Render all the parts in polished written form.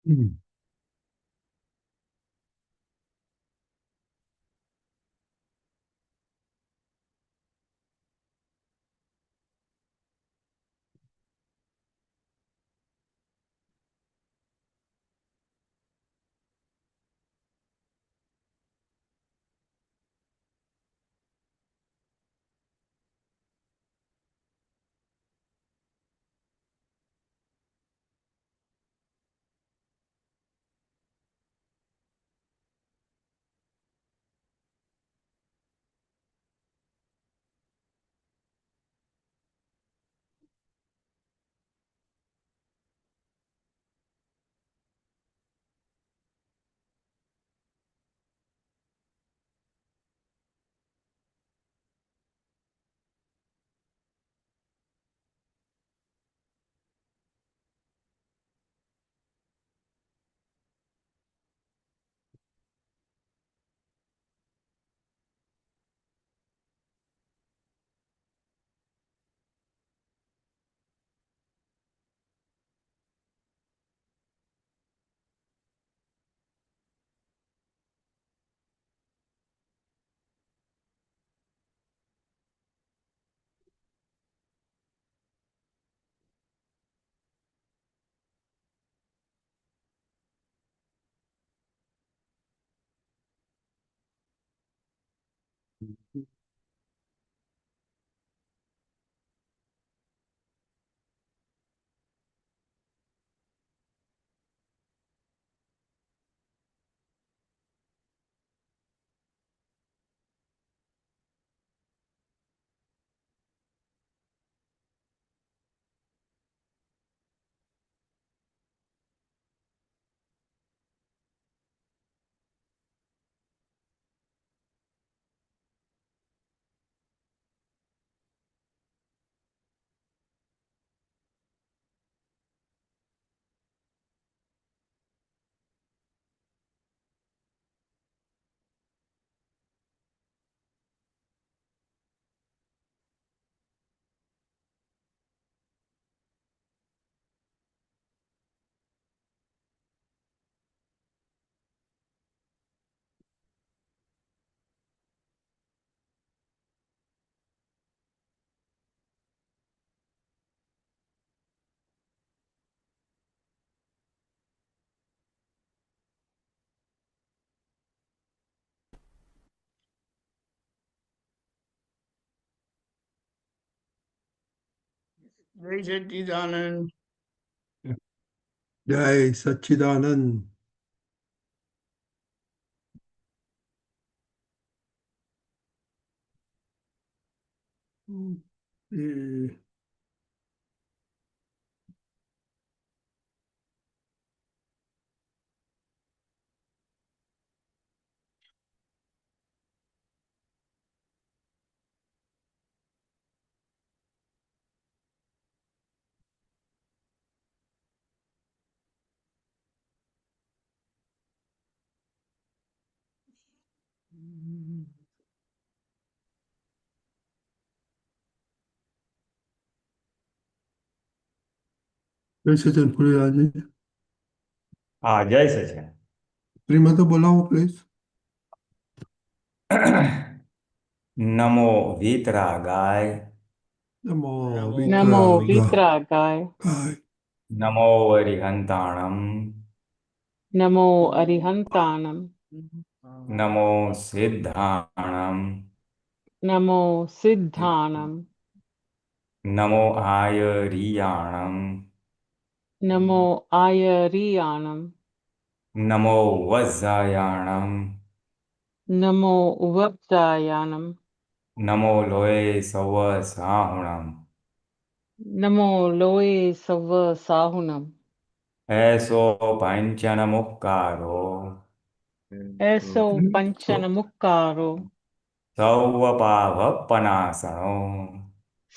Mm. जय सच्चिदानंद। जय सच्चिदानंद। ए, जय सचिन पुलिनानंजी। हाँ, जय सचिन। श्रीमती बोलाओ प्लीज। नमो वीतरागाय, नमो नमो नमो वितरागाय। वित्रागाय, नमो अरिहंताणम, नमो अरिहंताणम, नमो सिद्धाणम, नमो सिद्धाणम, नमो आयरियाणम, नमो आयरियाणम, नमो वज्जायाणम, नमो उवब्जायाणम, नमो लोये सव साहुणम। नमो लोये सव्व साहुनम। ऐसो पंचन मुक्कारो, ऐसो पंचन मुक्कारो, सौव पावपनासनो,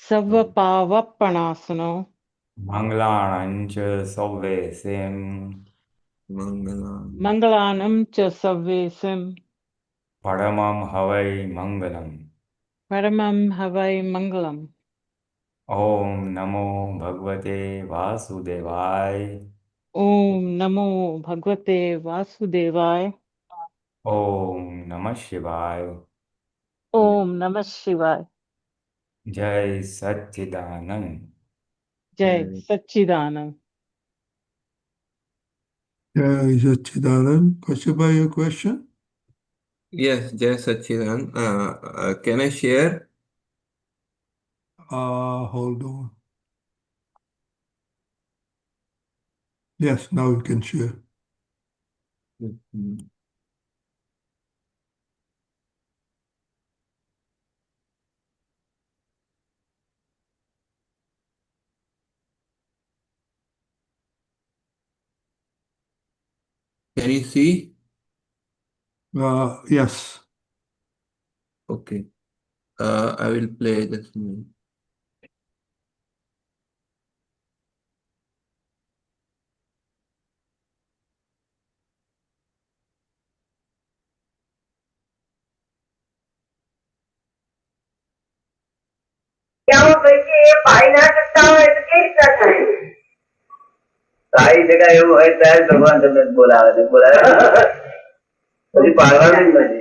सव्व पावप्पणासनो, मंगलाणंच सव्वेसिम, मंगलानं च सव्वेसिम, परमं हवै मंगलम्। परमं हवै मंगलम्। ओम नमो भगवते वासुदेवाय। ओम नमो भगवते वासुदेवाय। ओम नमः शिवाय। ओम नमः शिवाय। जय सच्चिदानंद। जय सच्चिदानंद। Jai Satchidanand. Kashyapa, your question? Yes, Jai Satchidan. Can I share? Hold on. Yes, now you can share. Mhm. Can you see? Yes. Okay. I will play this. સારી જગ્યા એવું હોય ત્યારે ભગવાન તમને બોલાવે છે પછી પાડવાનું જ નથી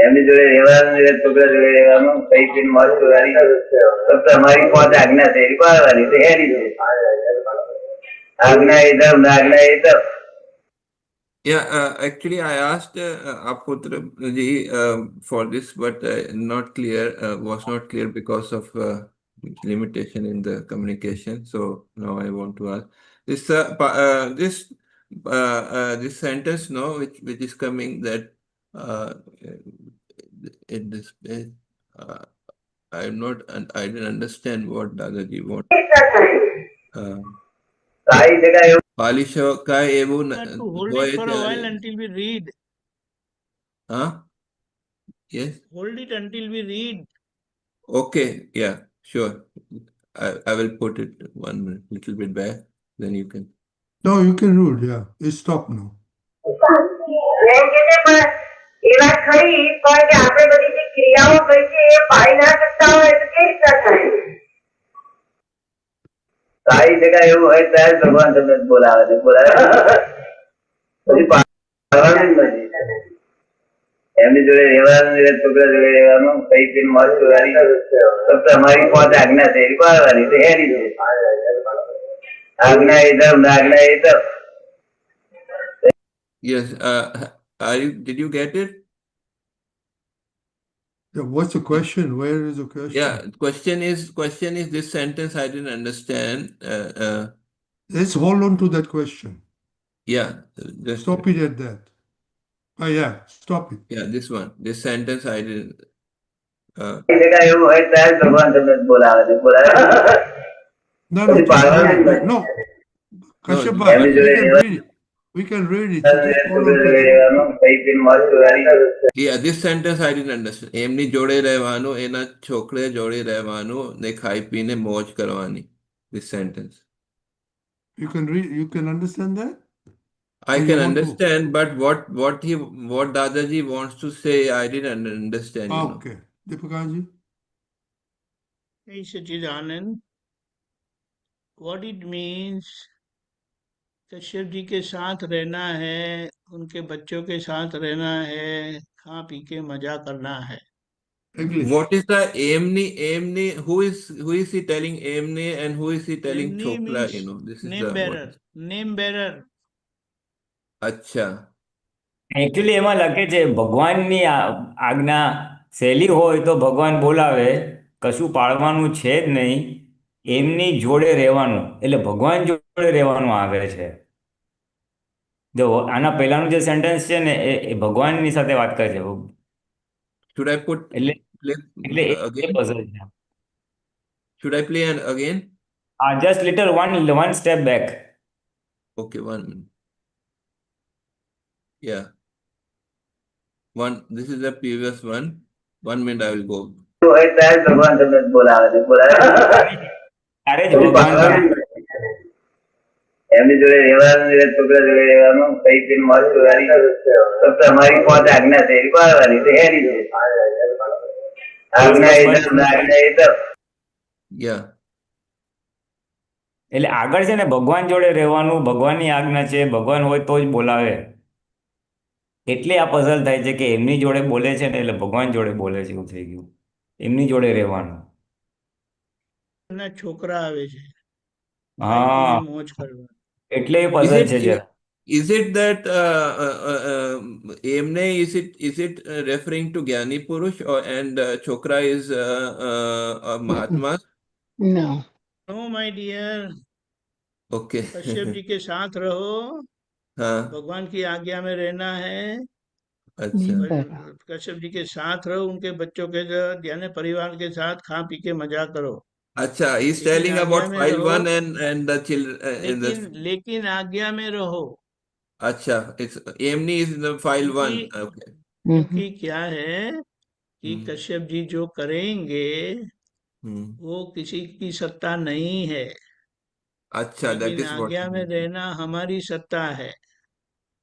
એમની જોડે રહેવાનું છોકરા જોડે રહેવાનું કઈ પીને મોજ કરવાની ફક્ત અમારી 5 આજ્ઞા છે એ પાડવાની તો એની છે આજ્ઞા એ ધર્મ આજ્ઞા એ ધર્મ. Yeah, actually, I asked Aputraji for this, but not clear, was not clear because of limitation in the communication. So now I want to ask this sentence, no, which is coming that in this I'm not, and I didn't understand what Dadaji wanted. સારી જગ્યા એવું Palisho kai evu to hold it for a while until we read. Huh? Yes. Hold it until we read. Okay. Yeah. Sure. I will put it 1 minute, little bit back. Then you can. No, you can rule, yeah. It's stopped now. એમ કે છે પણ એ વાત ખરી પણ કે આપણે બધી જે ક્રિયાઓ કરી છે એ પાડી ના શકતા હોય તો કેવી રીતના થાય? સારી જગ્યા એવું હોય ત્યારે ભગવાન તમને બોલાવે છે પછી પાડવાનું જ નથી એમની જોડે રહેવાનું છોકરા જોડે રહેવાનું કઈ પીને મોજ કરવાની ફક્ત અમારી 5 આજ્ઞા છે એ પાડવાની તો એની છે આજ્ઞા એ ધર્મ આજ્ઞા એ ધર્મ. Yes. Did you get it? Yeah, what's the question? Where is the question? Yeah. Question is this sentence I didn't understand. Let's hold on to that question. Yeah. Just Stop it at that. Oh, yeah. Stop it. Yeah. This one. This sentence I didn't. જગ્યા એવું હોય ત્યારે ભગવાન તમને બોલાવે છે No, પછી just પાડવાનું જ read it. નથી No. Kashyapa, એમની we જોડે can read it. We can read it. So just hold on to છોકરા જોડે it. રહેવાનું કઈ પીને મોજ કરવાની Yeah, this sentence I didn't understand. એમની જોડે રહેવાનું, એના છોકરે જોડે રહેવાનું, ને ખાઈ પીને મોજ કરવાની. This sentence. You can read. You can understand that? I Or you can want to? understand, but what Dadaji wants to say, I didn't understand, you know. Okay. Deepakanandji? Hey Sachidanand, what it means Kashyap ji के साथ रहना है उनके बच्चों के साथ रहना है खा पी के मजा करना है. English. What is the aimni? Who is he telling aimni and who is he telling Aimni chokla, means you know? This is name the bearer. what? Name bearer. Acha. Actually એમાં લખે છે ભગવાનની આજ્ઞા સહેલી હોય તો ભગવાન બોલાવે, કશું પાળવાનું છે જ નહીં, એમની જોડે રહેવાનું એટલે ભગવાન જોડે રહેવાનું આવે છે. જો આના પહેલાનું જે સેન્ટેન્સ છે ને એ ભગવાનની સાથે વાત કરે છે Should I put એટલે play એટલે એ again? puzzle છે. Should I play again? Just little one step back. Okay, 1 minute. Yeah. This is the previous one. 1 minute I will go. હોય ત્યારે ભગવાન તમને બોલાવે છે ત્યારે જ પછી ભગવાન પાડવાનું જ નથી એમની જોડે રહેવાનું છોકરા જોડે રહેવાનું કઈ પીને મોજ કરવાની ફક્ત અમારી 5 આજ્ઞા છે એ પાડવાની તો એની છે આજ્ઞા એ ધર્મ આજ્ઞા એ ધર્મ. Yeah. એટલે આગળ છે ને ભગવાન જોડે રહેવાનું, ભગવાનની આજ્ઞા છે, ભગવાન હોય તો જ બોલાવે. એટલે આ પઝલ થાય છે કે એમની જોડે બોલે છે ને એટલે ભગવાન જોડે બોલે છે, એવું થઈ ગયું. એમની જોડે રહેવાનું. એના છોકરા આવે છે હા, બાઈકની મોજ કરવા. એટલે એ Is પઝલ it છે જરા. is it that Emne is it referring to Gyani Purush or and Chokra is Mahatma? No. No my dear, Okay. Kashyap ji के साथ रहो, हाँ, भगवान की आज्ञा में रहना है। अच्छा कश्यप जी के साथ रहो, उनके बच्चों के साथ यानी परिवार के साथ खा पी के मजा करो, अच्छा. He's लेकिन telling आज्ञा about में file रहो। one and the children in the. लेकिन आज्ञा में रहो, अच्छा, it's Emni is in the file one. क्योंकि Okay. क्योंकि क्या है कि हम्म, कश्यप जी जो करेंगे हम्म. वो किसी की सत्ता नहीं है, अच्छा, that लेकिन is what आज्ञा he में meant. रहना हमारी सत्ता है।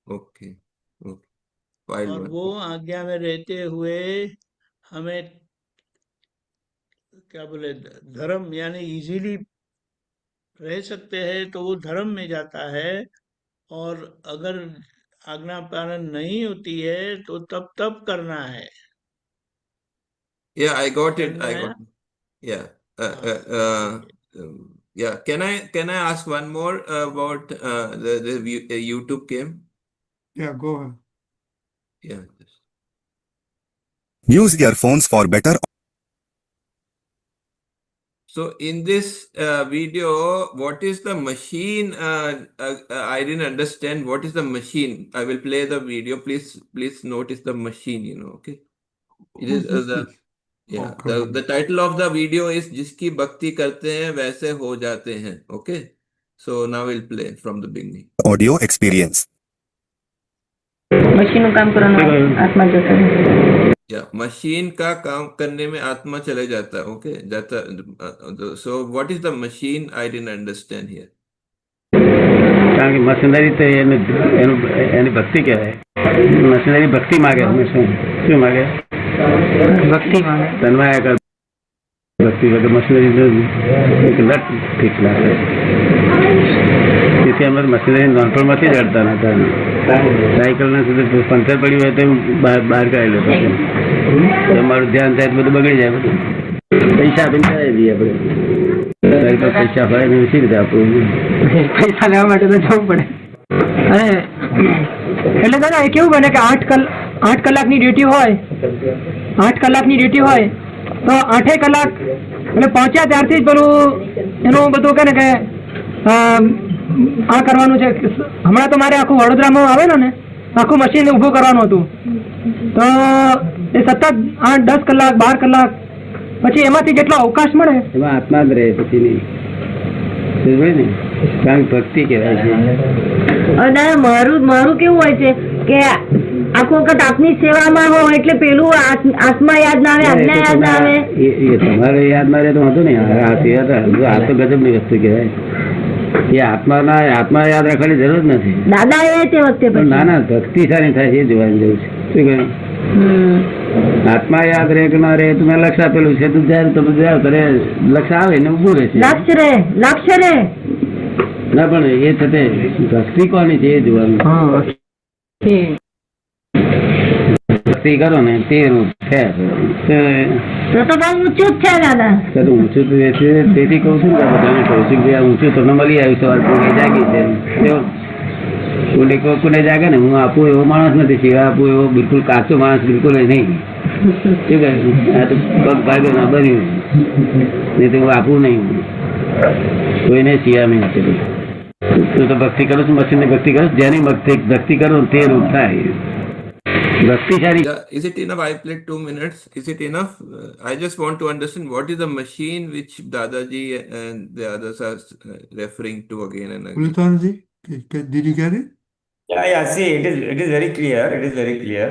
Okay. Okay. File और one. वो आज्ञा में रहते हुए हमें क्या बोले धर्म यानी इजीली रह सकते हैं, तो वो धर्म में जाता है। और अगर आज्ञा पालन नहीं होती है तो तब तब करना है। Yeah, I got समझ it. में I आया? got it. Yeah. हाँ, Yeah. Can I ask one more about the YouTube game? Yeah, go ahead. Yeah. Use earphones for better. So in this video, what is the machine? I didn't understand what is the machine. I will play the video. Please notice the machine. Okay. It is yeah. Okay. The title of the video is जिसकी भक्ति करते हैं वैसे हो जाते हैं. Okay. So now we'll play from the beginning. Audio experience. મશીનનું કામ કરવાનું આત્મા જતો રહે. Yeah, machine का काम करने में आत्मा चले जाता है. Okay, जाता. So what is the machine? I didn't understand here. કારણ કે મશીનરી તો એની ભક્તિ કહેવાય. મશીનરી ભક્તિ માગે. શું માગે? ભક્તિ માંગે. તન્માયા કર ભક્તિ વગર મશીનરી એક લટ ઠીક લાગે. તેથી અમે મશીનરી નાનપણમાંથી જ અડતા નતા. સાયકલના સુધી પંચર પડ્યું હોય તો બહાર કાઢી લો. તમારું ધ્યાન થાય બધું બગડી જાય. બધું પૈસા આપીને કરાવી દઈએ આપણે. સાયકલ પૈસા હોય ને સી રીતે આપવું? પૈસા લેવા માટે તો જવું પડે. એટલે દાદા એ કેવું બને કે 8 કલાકની ડ્યુટી હોય, 8 કલાકની ડ્યુટી હોય તો 8 કલાક એટલે પહોંચ્યા ત્યારથી જ પેલું એનું બધું કે ને કે આ કરવાનું છે. હમણાં તો મારે આખું વડોદરામાં આવેલો ને આખું મશીન ઊભું કરવાનું હતું, તો એ સતત 8-10 કલાક 12 કલાક પછી એમાંથી જેટલો અવકાશ મળે એમાં આત્મા જ રહે પછી નહીં. ને કારણ ભક્તિ કહેવાય છે. દાદા મારું કેવું હોય છે કે આખો વખત આપની સેવામાં હો એટલે પેલું આત્મા યાદ ના આવે, આજ્ઞા યાદ ના આવે. એ તમારે યાદ ના રહે તો વાંધો નહીં. આ તો ગજબની વસ્તુ કહેવાય. એ આત્મા યાદ રાખવાની જરૂર નથી. દાદા આવ્યા તે વખતે ના ના ભક્તિ સારી થાય એ જોવાની જરૂર છે. શું કહ્યું? આત્મા યાદ રહે કે ના રહે તો મેં લક્ષ આપેલું છે. તું જાય તો જાવ કરે લક્ષ આવે ને ઉભું રહેશે. લક્ષ્ય રે ના પણ એ થતે ભક્તિ કોની છે એ જોવાનું. ભક્તિ કરો ને તે રૂપ છે. તો બહુ ઊંચું જ છે દાદા. ઊંચું તો છે તેથી કહું છું કે બધાને કહું છું કે આ ઊંચું તમને મળી આવ્યું. સવાર પૂરે જાગી છે કોને જાગે ને. હું આપું એવો માણસ નથી. સેવા આપું એવો બિલકુલ કાચો માણસ બિલકુલ નહીં. શું કહે આ તો પગ ભાગે ના બન્યું નહીં તો હું આપું નહીં. કોઈને સિયા નહીં આપેલું. તું તો ભક્તિ કરું છું, મશીનની ભક્તિ કરું. જેની ભક્તિ કરું તે રૂપ થાય. Yeah, is it enough? I played 2 minutes. Is it enough? I just want to understand what is the machine which Dadaji and the others are referring to again and again. Pulinanandji, did you get it? Yeah, see, it is very clear. It is very clear.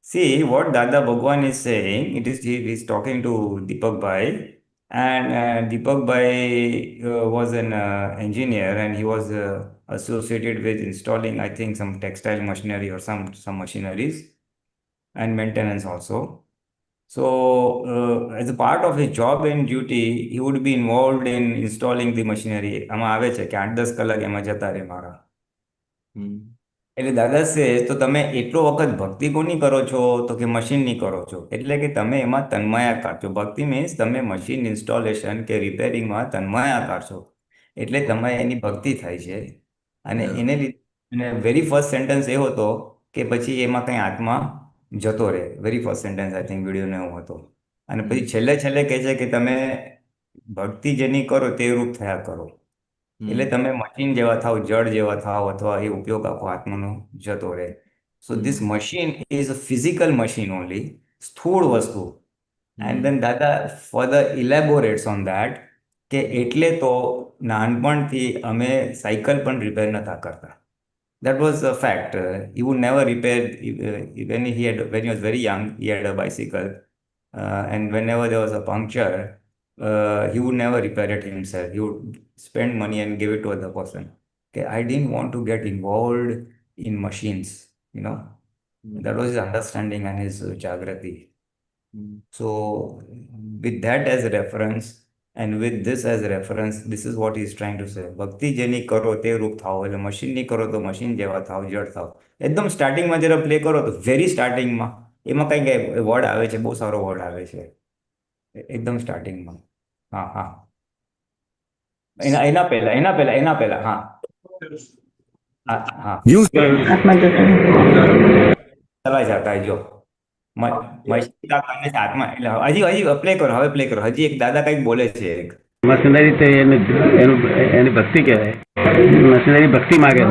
See, what Dada Bhagwan is saying, he is talking to Deepak Bhai, and Deepak Bhai was an engineer, and he was associated with installing, I think, some textile machinery or some machineries and maintenance also. So, as a part of his job and duty, he would be involved in installing the machinery. આમાં આવે છે કે 8-10 કલાક એમાં જતા રહે મારા. એટલે દાદા સે તો તમે એટલો વખત ભક્તિ કોની કરો છો તો કે મશીનની કરો છો. એટલે કે તમે એમાં તન્માયાકાર છો. ભક્તિ મીન્સ તમે મશીન ઇન્સ્ટોલેશન કે રિપેરિંગમાં તન્માયાકાર છો. એટલે તમે એની ભક્તિ થાય છે. અને એને લીધે વેરી ફર્સ્ટ સેન્ટેન્સ એવો હતો કે પછી એમાં કંઈ આત્મા જતો રહે. Very first sentence I think વિડીયોનો એવો હતો. અને પછી છેલ્લે કહે છે કે તમે ભક્તિ જેની કરો તે રૂપ થયા કરો. એટલે તમે મશીન જેવા થાવ, જડ જેવા થાવ, અથવા એ ઉપયોગ આખો આત્માનો જતો રહે. So this machine is a physical machine only, સ્થૂળ વસ્તુ. એન્ડ ધેન દાદા ફર્ધર ઇલેબોરેટ્સ ઓન ધેટ કે એટલે તો નાનપણથી અમે સાયકલ પણ રિપેર નતા કરતા. That was a fact. He would never repair. When he was very young, he had a bicycle, and whenever there was a puncture, he would never repair it himself. He would spend money and give it to other person. Okay, I didn't want to get involved in machines. That was his understanding and his Jagrati. So, with that as a reference, and with this as a reference, this is what he's trying to say. ભક્તિ જેની કરો તે રૂપ થાઓ. એટલે મશીનની કરો તો મશીન જેવા થાવ, જડ થાવ. એકદમ સ્ટાર્ટિંગમાં જરા પ્લે કરો તો વેરી સ્ટાર્ટિંગમાં એમાં કંઈક વર્ડ આવે છે, બહુ સારો વર્ડ આવે છે એકદમ સ્ટાર્ટિંગમાં. હા હા, એના પહેલા હા હા, Use ચલાઈ જતા જો મશીન का करने से आत्मा. એટલે હજી પ્લે કરો, હવે પ્લે કરો. હજી એક દાદા કંઈક બોલે છે. એક મશીનરી તો એની ભક્તિ કહેવાય. મશીનરી ભક્તિ માગે.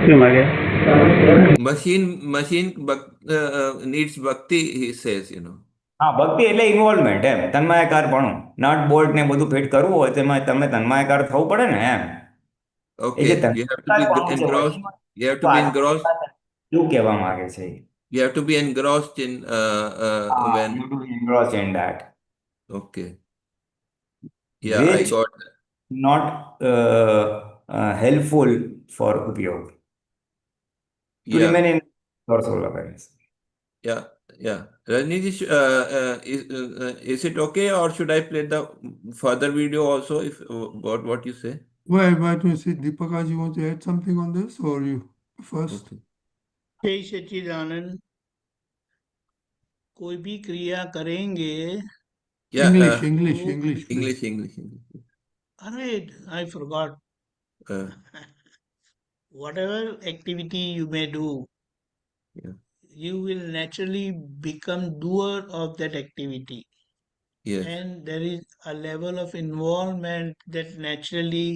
શું માગે? Machine needs bhakti, he says, હા, ભક્તિ એટલે ઇન્વોલ્વમેન્ટ, એમ તન્માયકારપણું. નટ બોલ્ટ ને બધું ફિટ કરવું હોય તેમાં તમે તન્માયકાર થવું પડે ને, એમ. Okay, you have to be engrossed. You have to be engrossed. શું કહેવા માંગે છે? You have to be engrossed in when. You to be engrossed in that. Okay. Yeah, I Which got that. not helpful for upyog. To Yeah. remain in your soul awareness. Yeah, yeah. Rajnish, is it okay, or should I play the further video also? If what you say? Well, why don't you see Deepakanandji want to add something on this, or you first? Okay. जय सच्चिदानंद. कोई भी क्रिया करेंगे. Yeah. English. अरे, I forgot. Whatever activity you may do, you will naturally become doer of that activity. Yes. And there is a level of involvement that naturally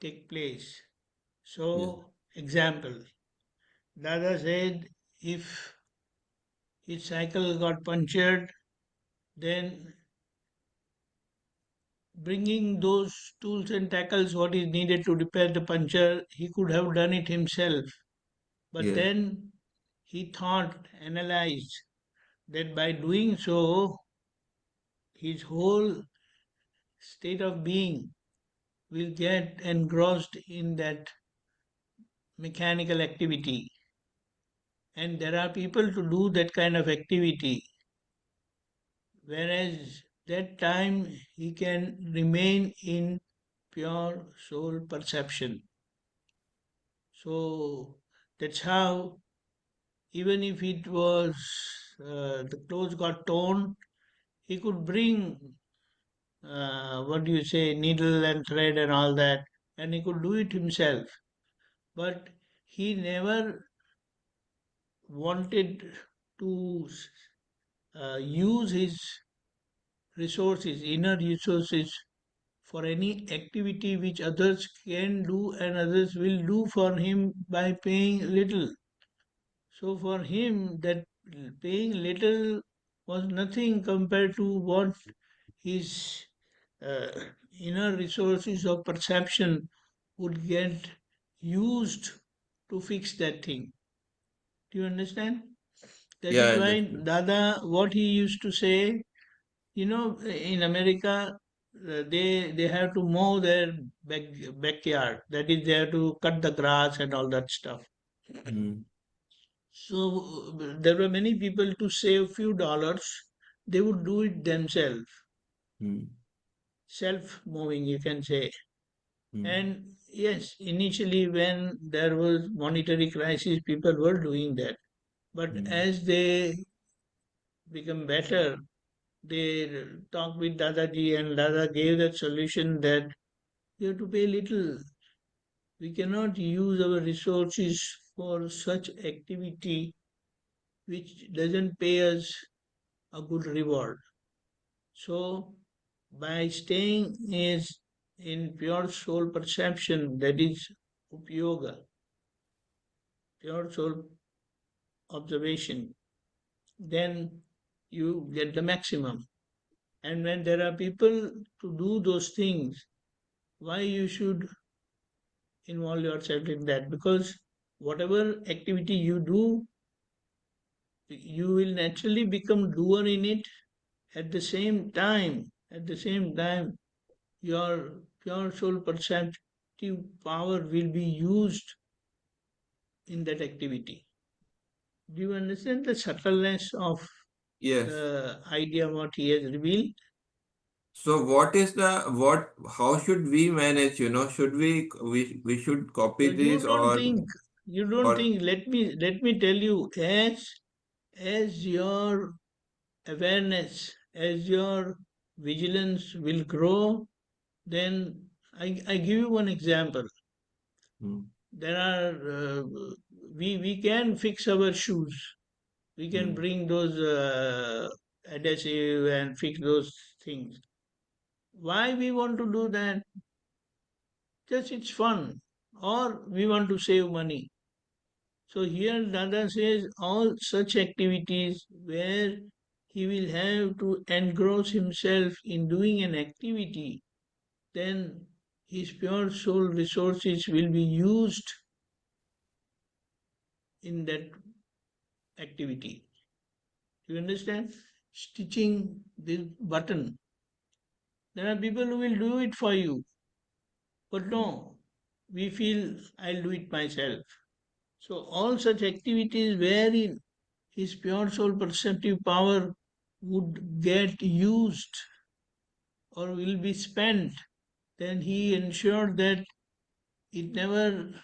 take place. So, example, Dada said if his cycle got punctured, then bringing those tools and tackles what is needed to repair the puncture, he could have done it himself. But then he thought, analyzed that by doing so, his whole state of being will get engrossed in that mechanical activity. And there are people to do that kind of activity. Whereas that time he can remain in pure soul perception. So that's how, even if it was the clothes got torn, he could bring needle and thread and all that, and he could do it himself. But he never wanted to use his resources, inner resources, for any activity which others can do and others will do for him by paying little. So for him, that paying little was nothing compared to what his inner resources of perception would get used to fix that thing. Do you understand? That is why Dada, what he used to say, in America, they have to mow their backyard. That is, they have to cut the grass and all that stuff. So there were many people to save few dollars. they would do it themselves. Hmm. Self-moving, you can say. Hmm. And yes, initially when there was monetary crisis, people were doing that. But as they become better, they talked with Dadaji, and Dada gave that solution that you have to pay little. We cannot use our resources for such activity which doesn't pay us a good reward. So by staying is in pure soul perception, that is upyoga, pure soul observation, then you get the maximum. And when there are people to do those things, why you should involve yourself in that? Because whatever activity you do, you will naturally become doer in it. At the same time, your pure soul perceptive power will be used in that activity. Do you understand the subtleness of Yes. the idea what he has revealed? So how should we manage, should we should copy So you this don't think, or let me tell you, as your awareness, as your vigilance will grow, then I give you one example. Hmm. There are we can fix our shoes. We can bring those adhesive and fix those things. Why we want to do that? Just it's fun, or we want to save money. So here Dada says all such activities where he will have to engross himself in doing an activity, then his pure soul resources will be used in that activity. Do you understand? Stitching this button. There are people who will do it for you. But no, we feel I'll do it myself. So all such activities wherein his pure soul perceptive power would get used or will be spent, then he ensured that it never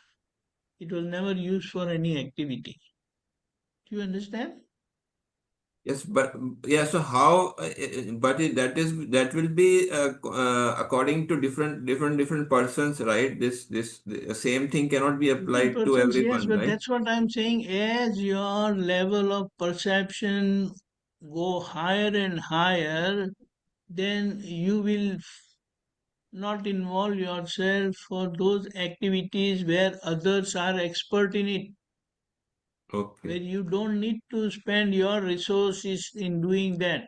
it was never used for any activity. Do you understand? yes, but yeah, so how that will be according to different persons, right? This the same thing cannot be Different applied to persons, yes, everyone, but right? that's what I'm saying. As your level of perception go higher and higher, then you will not involve yourself for those activities where others are expert in it, where Okay. you don't need to spend your resources in doing that.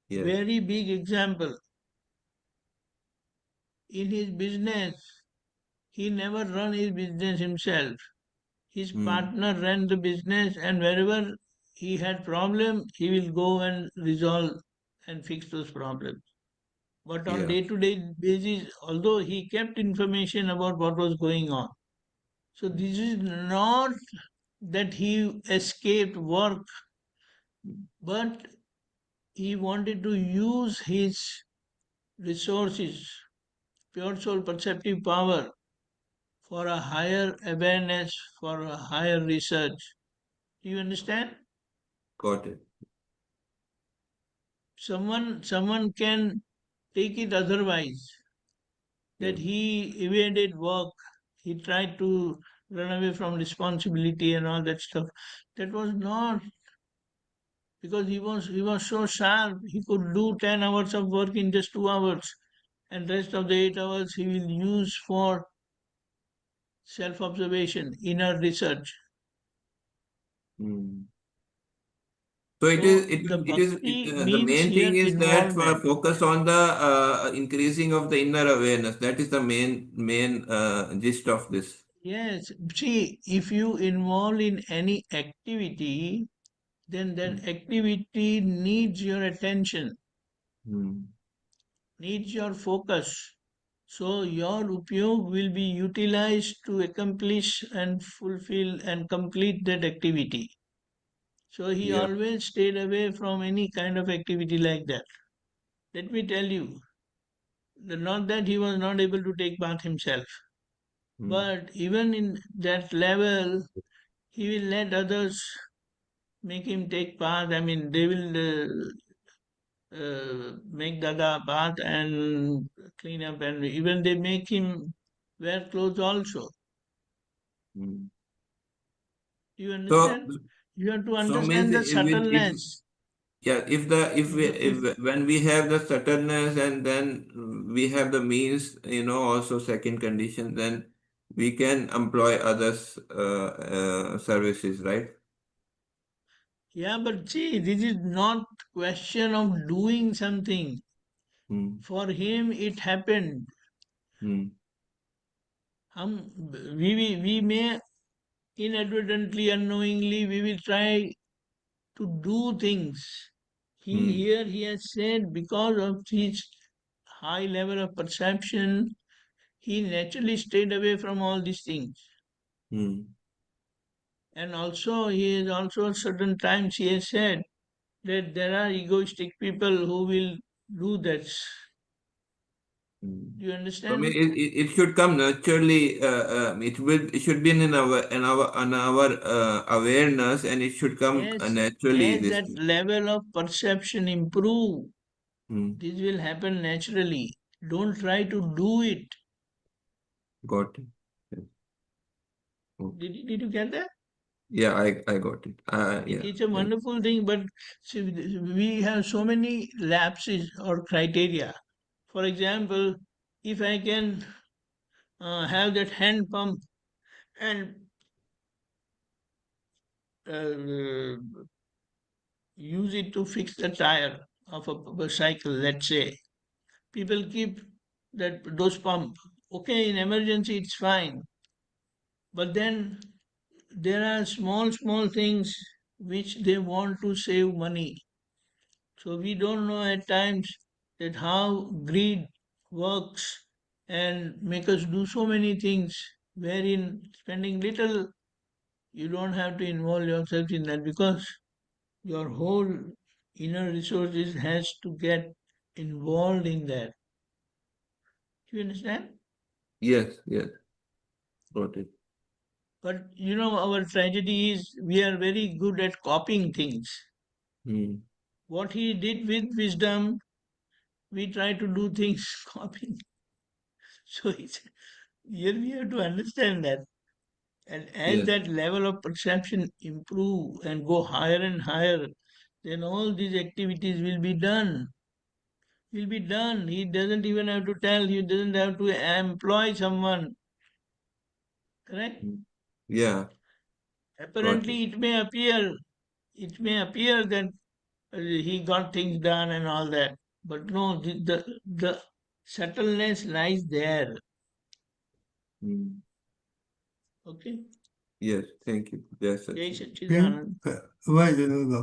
Yes. Very big example. In his business, he never run his business himself. His partner ran the business, and wherever he had problem, he will go and resolve and fix those problems. But on Yeah. day-to-day basis, although he kept information about what was going on. So this is not that he escaped work, but he wanted to use his resources, pure soul perceptive power, for a higher awareness, for a higher research. Do you understand? Got it. Someone can take it otherwise, Yeah. that he evaded work, he tried to run away from responsibility and all that stuff. That was not, because he was so sharp, he could do 10 hours of work in just 2 hours, and rest of the 8 hours he will use for self observation, inner research. Hmm. So So the bhakti the means main here thing is that involvement. focus on the increasing of the inner awareness. That is the main gist of this. Yes, see, if you involve in any activity, then that activity needs your attention, Hmm. needs your focus. So your upyog will be utilized to accomplish and fulfill and complete that activity. So he Yeah. always stayed away from any kind of activity like that. Let me tell you, not that he was not able to take bath himself, but even in that level, he will let others make him take bath. I mean, they will make Dada bath and clean up, and even they make him wear clothes also. You So, understand? You have to so means understand the if subtleness. yeah, if when we have the subtleness and then we have the means, also second condition, then we can employ others services, right? Yeah, but see, this is not question of doing something. For him, it happened. We may inadvertently, unknowingly, we will try to do things. Here he has said because of his high level of perception, he naturally stayed away from all these things. And also, he is also certain times he has said that there are egoistic people who will do that. Do you So I understand? mean, it should come naturally. It should be in our awareness, and it should come naturally. As This that thing. level of perception improve, this will happen naturally. Don't try to do it. Got it. Yes. Okay. Did you get that? Yeah, I got it. Yeah. It's a wonderful thing, but see, we have so many lapses or criteria. For example, if I can have that hand pump and use it to fix the tire of a cycle, let's say, people keep those pump. Okay, in emergency it's fine, but then there are small things which they want to save money. So we don't know at times that how greed works and make us do so many things wherein spending little you don't have to involve yourself in that because your whole inner resources has to get involved in that. Do you understand? Yes. Got it. But our tragedy is we are very good at copying things. What he did with wisdom, we try to do things copying. So here we have to understand that. And as Yes. that level of perception improve and go higher and higher, then all these activities will be done. Will be done. He doesn't even have to tell, he doesn't have to employ someone. Correct? Yeah. Apparently it may appear that he got things done and all that. But no, the subtleness lies there. Okay? Yes. Thank you. Yes. Jai Okay. Satchidanand. Wait,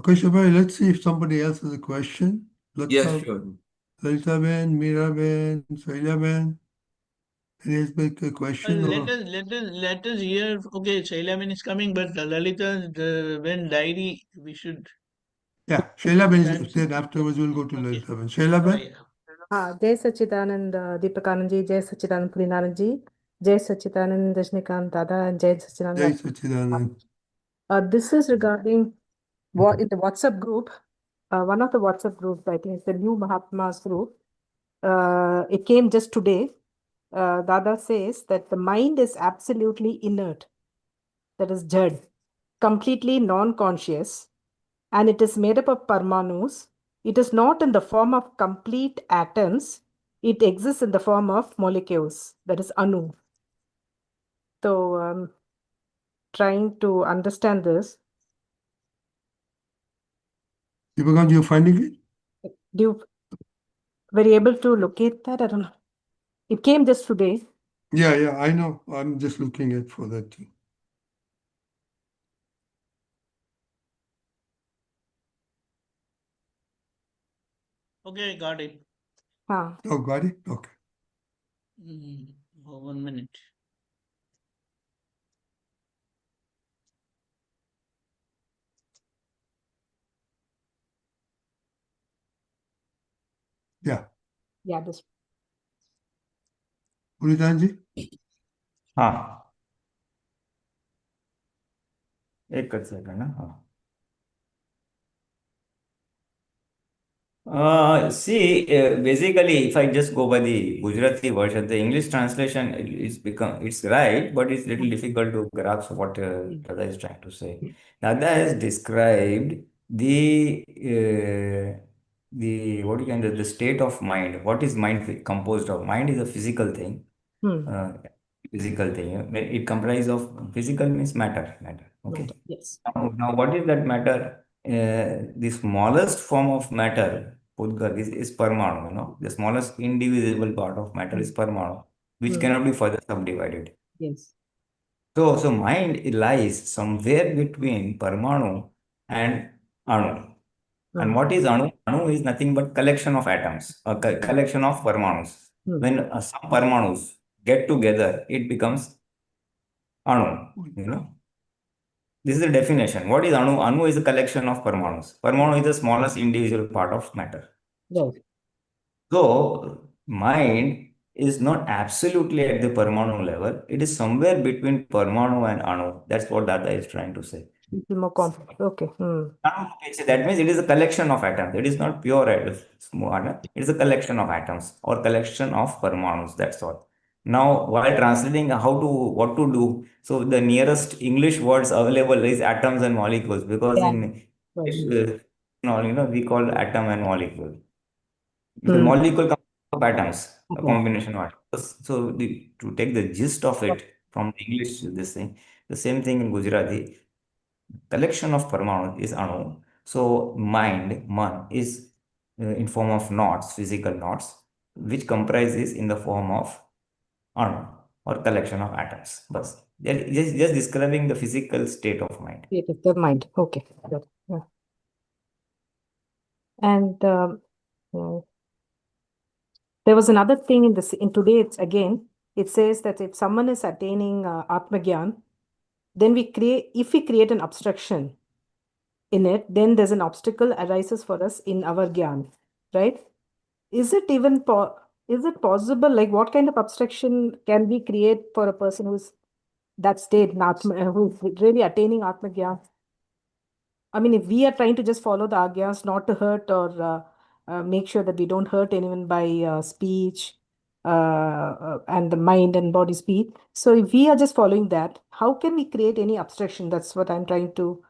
Keshav, let's see if somebody else has a question. Yes, sure. Lalita Ben, Meera Ben, Saila Ben. Any has a question? Let us hear. Okay, Shailaman is coming, but Lalita, when diary, we should. Yeah, Shaila Ben is Sometimes- then afterwards we'll go to Okay. Lalita Ben. Shaila Ben? हाँ जय सच्चिदानंद दीपकानंद जी जय सच्चिदानंद पुलिनानंद जी जय सच्चिदानंद रजनीकांत दादा and जय सच्चिदानंद Jai Satchidanand. This is regarding what in the WhatsApp group, one of the WhatsApp groups, I think it's the new Mahatma's group. It came just today. Dada says that the mind is absolutely inert, that is jad, completely non-conscious, and it is made up of parmanus. It is not in the form of complete atoms. It exists in the form of molecules, that is anu. So, trying to understand this. Deepakanandji, you finding it? Were you able to locate that? I don't know. It came just today. Yeah, I know. I'm just looking at for that too. Okay, got it. Huh. Oh, got it? Okay. 1 minute. Yeah, this. पुलितान जी हाँ, एक second ना. हाँ. Basically, if I just go by the Gujarati version, the English translation it's right, but it's little difficult to grasp what Dada is trying to say. Dada has described what you can the state of mind. What is mind composed of? Mind is a physical thing. Uh, Physical thing. It comprises of physical means matter. Okay. Matter, yes. Now, what is that matter? The smallest form of matter, Pudgar, is Parmanu. The smallest indivisible part of matter is Parmanu, which cannot be further subdivided. Yes. So mind lies somewhere between Parmanu and Anu. And what is Anu? Anu is nothing but collection of atoms, a collection of Parmanus. When some Parmanus get together, it becomes Anu. This is the definition. What is Anu? Anu is a collection of Parmanus. Parmanu is the smallest individual part of matter. Right. So, mind is not absolutely at the Parmanu level. It is somewhere between Parmanu and Anu. That's what Dada is trying to say. Little more complex. Okay. So that means it is a collection of atoms. It is not pure atom. It is a collection of atoms or collection of Parmanus. That's all. Now, while translating what to do, so the nearest English words available is atoms and molecules, because in English, we call atom and molecule. The molecule comes of atoms, a combination of atoms. So to take the gist of it from English, this thing, the same thing in Gujarati, collection of Parmanu is Anu. So mind, man, is in form of knots, physical knots, which comprises in the form of Anu or collection of atoms. But just describing the physical state of mind. State of the mind. Okay. Good. Yeah. And there was another thing in today. It says that if someone is attaining Atmagyan, then if we create an obstruction in it, then there's an obstacle arises for us in our Gyan, right? Is it even is it possible? Like, what kind of obstruction can we create for a person who's that state, who's really attaining Atmagyan? I mean, if we are trying to just follow the agyas, not to hurt or make sure that we don't hurt anyone by speech and the mind and body speed. So if we are just following that, how can we create any obstruction? That's what I'm trying to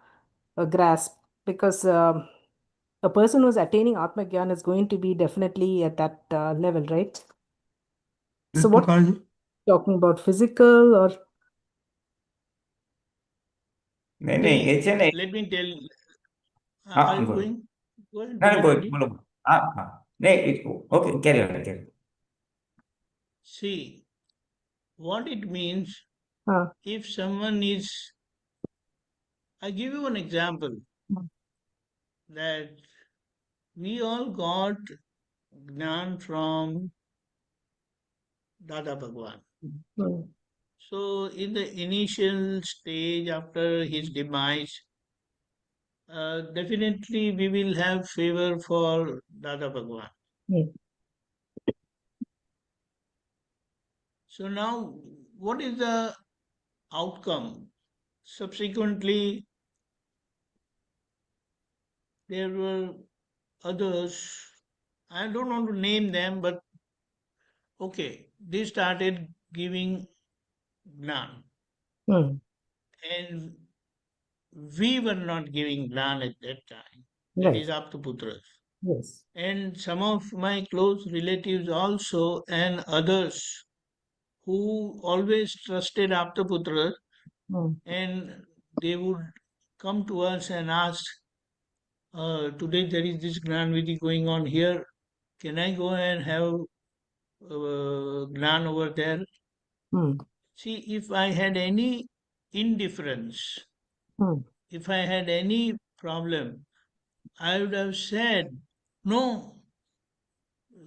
grasp. Because a person who's attaining Atma Gyan is going to be definitely at that level, right? So what are you talking about? Physical or? Let me tell. Are you going? Go ahead, Go ahead. Okay, carry on. See, what it means if someone is, I give you an example that we all got Gnan from Dada Bhagwan. So in the initial stage after his demise, definitely we will have favor for Dada Bhagwan. So now, what is the outcome? Subsequently, there were others, I don't want to name them, but okay, they started giving Gnan. And we were not giving Gnan at that time. That is Aptaputras. Yes. And some of my close relatives also and others who always trusted Aptaputras, and they would come to us and ask, today there is this Gnan Vidhi going on here. Can I go and have Gnan over there? See, if I had any indifference, if I had any problem, I would have said, no,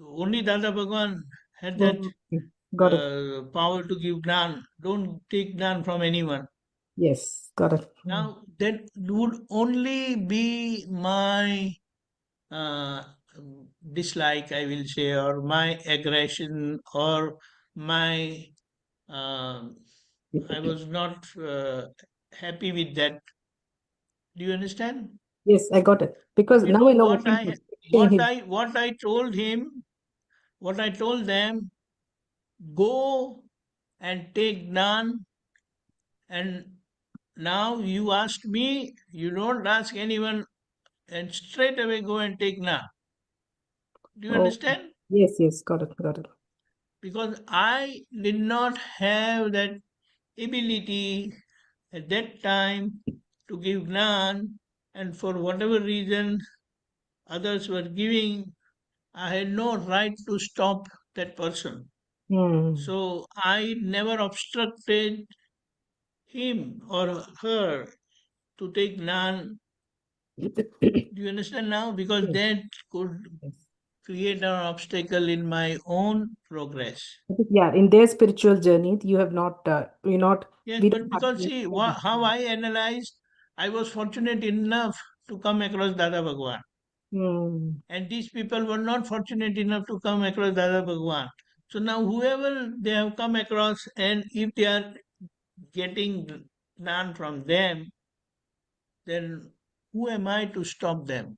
only Dada Bhagwan had that power to give Gnan. Don't take Gnan from anyone. Yes, got it. Now, that would only be my dislike, I will say, or my aggression, or my I was not happy with that. Do you understand? Yes, I got it. Because You now I know know what kind of thing he. what I told him, what I told them, go and take Gnan, and now you ask me, you don't ask anyone, and straight away go and take Gnan. Do you Oh, understand? yes, yes, got it, got it. Because I did not have that ability at that time to give Gnan, and for whatever reason others were giving, I had no right to stop that person. Hmm. So I never obstructed him or her to take Gnan. Do you understand now? Because Yes, that could yes. create an obstacle in my own progress. Yeah, in their spiritual journey, you have not, Yes, we but don't have because to. see, how I analyzed, I was fortunate enough to come across Dada Bhagwan. Hmm. And these people were not fortunate enough to come across Dada Bhagwan. So now whoever they have come across, and if they are getting Gnan from them, then who am I to stop them?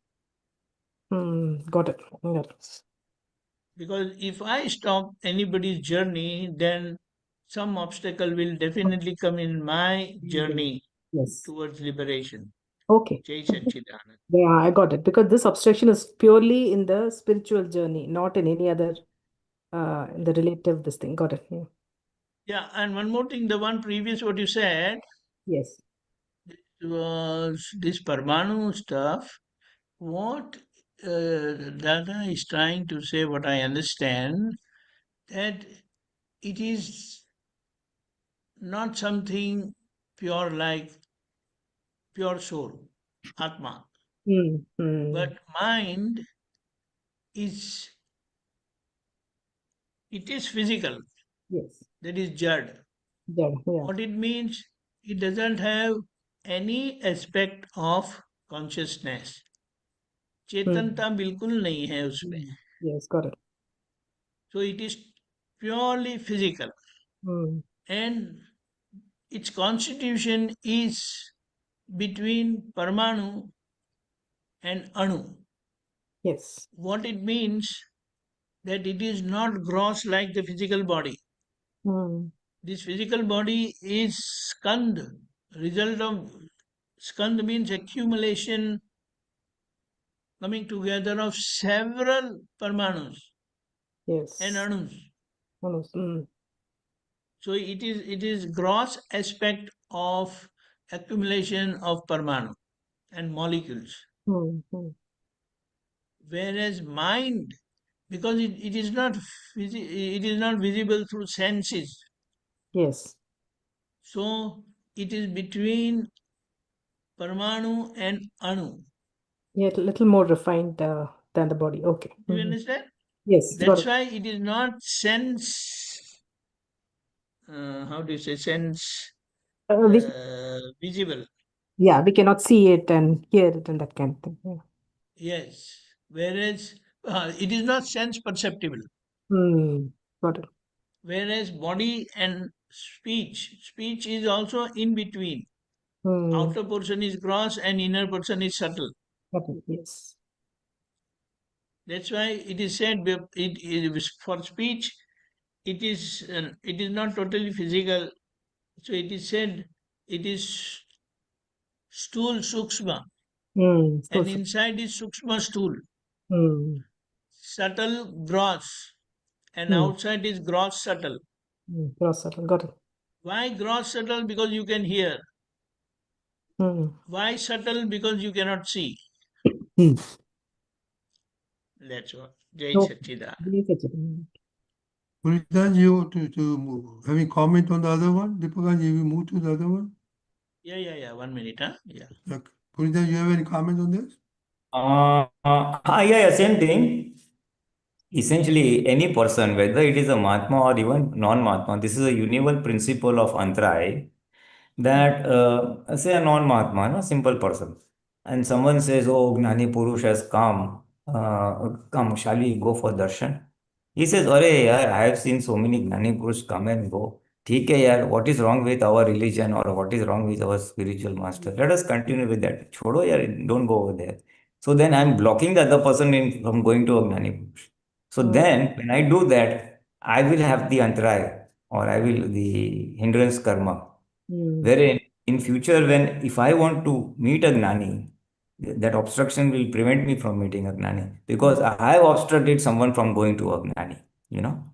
Got it. Got it. Because if I stop anybody's journey, then some obstacle will definitely come in my journey Yes. towards liberation. Okay. Jai Satchidanand. Yeah, I got it. Because this obstruction is purely in the spiritual journey, not in any other, in the relative, this thing. Got it. Yeah. Yeah, and one more thing, the one previous what you said Yes. was this Parmanu stuff. What Dada is trying to say, what I understand, that it is not something pure like pure soul, Atma, but mind is, it is physical, Yes. that is Jad. Yeah. Yeah. What it means, it doesn't have any aspect of consciousness. चेतनता बिल्कुल नहीं है उसमें. Yes, got it. So it is purely physical, and its constitution is between Parmanu and Anu. Yes. What it means, that it is not gross like the physical body. This physical body is skand, result of skand means accumulation, coming together of several Parmanus Yes. and Anus. Anus. So it is gross aspect of accumulation of Parmanu and molecules. Whereas mind, because it is not it is not visible through senses. Yes. So it is between Parmanu and Anu. Yeah, a little more refined than the body. Okay. Do you understand? Yes, got That's it. why it is not sense. How do you say sense? Visible. Yeah, we cannot see it and hear it and that kind of thing. Yeah. Yes. Whereas it is not sense perceptible. Got it. Whereas body and speech is also in between. Outer portion is gross and inner portion is subtle. Yes. That's why it is said for speech, it is not totally physical. So it is said it is stool sukshma, and inside is sukshma stool. Subtle gross, and outside is gross subtle. Gross subtle. Got it. Why gross subtle? Because you can hear. Why subtle? Because you cannot see. That's what. Jai Satchidanand. Puritanji, you to having comment on the other one? Deepakanji, we move to the other one? Yeah. 1 minute, huh? Yeah. Okay. Puritanji, you have any comment on this? Yeah, same thing. Essentially, any person, whether it is a Mahatma or even non-Mahatma, this is a universal principle of Antray that, say a non-Mahatma, no, simple person, and someone says, oh, Gnani Purush has come come, shall we go for darshan? He says, अरे यार, I have seen so many ज्ञानी पुरुष come and go. ठीक है यार, what is wrong with our religion or what is wrong with our spiritual master? Let us continue with that. छोड़ो यार, don't go over there. So then I'm blocking the other person from going to a ज्ञानी पुरुष. So then when I do that, I will have the antaraya or I will the hindrance karma. Wherein in future, when if I want to meet a gnani, that obstruction will prevent me from meeting a gnani because I have obstructed someone from going to a gnani. You know.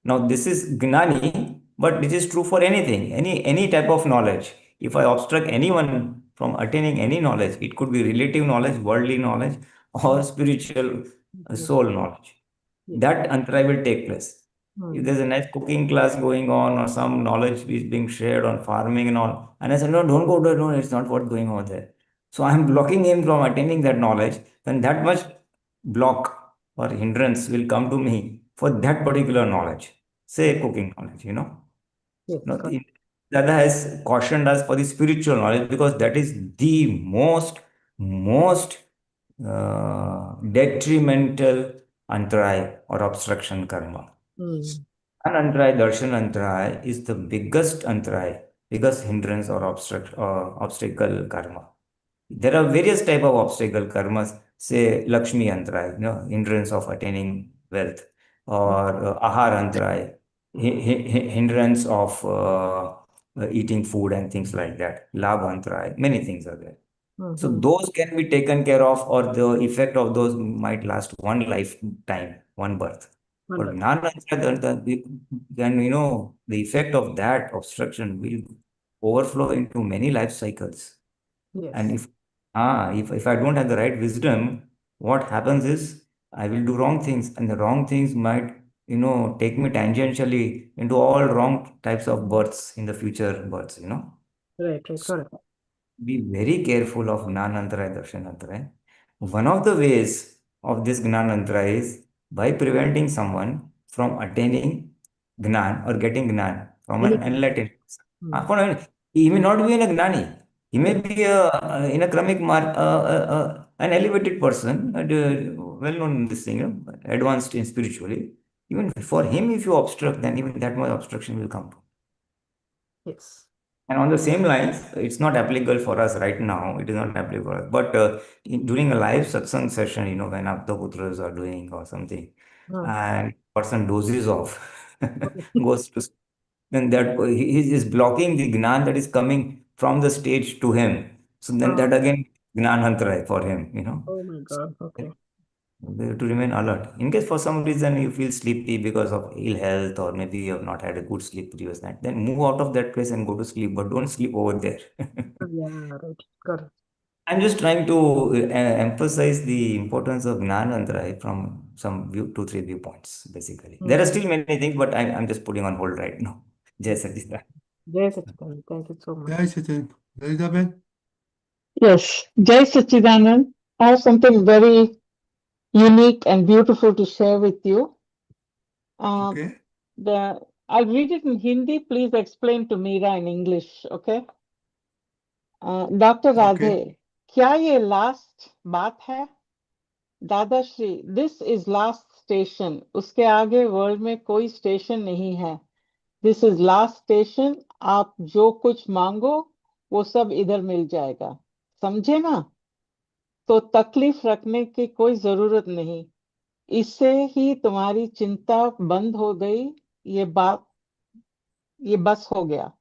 Now this is gnani, but this is true for anything, any type of knowledge. If I obstruct anyone from attaining any knowledge, it could be relative knowledge, worldly knowledge, or spiritual soul knowledge. That antara will take place. If there's a nice cooking class going on or some knowledge is being shared on farming and all, and I said, no, don't go there, no, it's not what going over there. So I'm blocking him from attaining that knowledge, then that much block or hindrance will come to me for that particular knowledge, say cooking knowledge, you know. Dada has cautioned us for the spiritual knowledge because that is the most detrimental antray or obstruction karma. Anantray, darshan antray is the biggest antray, biggest hindrance or obstacle karma. There are various type of obstacle karmas, say Lakshmi antray, hindrance of attaining wealth, or ahar antray, hindrance of eating food and things like that. Labh antray, many things are there. So those can be taken care of, or the effect of those might last one lifetime, one birth. But then the effect of that obstruction will overflow into many life cycles. And if I don't have the right wisdom, what happens is I will do wrong things, and the wrong things might take me tangentially into all wrong types of births in the future births. Right, correct. Be very careful of Gnanantara, Darshanantara. One of the ways of this Gnanantara is by preventing someone from attaining Gnan or getting Gnan from an enlightened person. He may not be in a Gnani. He may be in a Kramik an elevated person, well known in this thing, advanced in spiritually. Even for him, if you obstruct, then even that much obstruction will come. Yes. And on the same lines, it's not applicable for us right now. It is not applicable for us. But during a live satsang session, when Aptaputras are doing or something, and person dozes off, goes to, then that he is blocking the gnan that is coming from the stage to him. So then that again, gnanantara for him, Oh my God. Okay. We have to remain alert. In case for some reason you feel sleepy because of ill health or maybe you have not had a good sleep previous night, then move out of that place and go to sleep, but don't sleep over there. Yeah, right. Got it. I'm just trying to emphasize the importance of Gnanantara from some 2-3 viewpoints, basically. There are still many things, but I'm just putting on hold right now. Jai Satchidanand. Jai Satchidanand. Thank you so much. Jai Satchidanand. Elizabeth? Yes, Jai Satchidanand. I have something very unique and beautiful to share with you. Okay. I'll read it in Hindi. Please explain to Meera in English, okay? Dr. Radhe, क्या ये last बात है? Dadashri, this is last station. उसके आगे world में कोई station नहीं है. This is last station. आप जो कुछ मांगो वो सब इधर मिल जाएगा. समझे ना? तो तकलीफ रखने की कोई जरूरत नहीं. इससे ही तुम्हारी चिंता बंद हो गई. ये बस हो गया.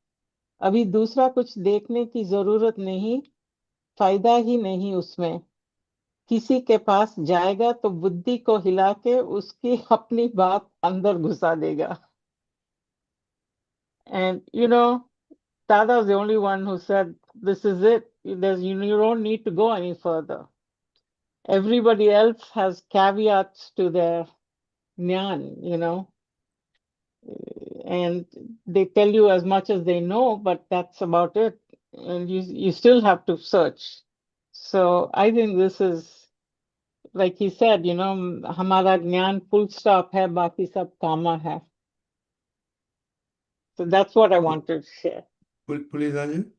अभी दूसरा कुछ देखने की जरूरत नहीं. फायदा ही नहीं उसमें. किसी के पास जाएगा तो बुद्धि को हिला के उसकी अपनी बात अंदर घुसा देगा. And Dada was the only one who said, this is it. You don't need to go any further. Everybody else has caveats to their jnana, and they tell you as much as they know, but that's about it. And you still have to search. So I think this is, like he said, हमारा ज्ञान full stop है, बाकी सब कामा है. So that's what I wanted to share. Pulinanandji?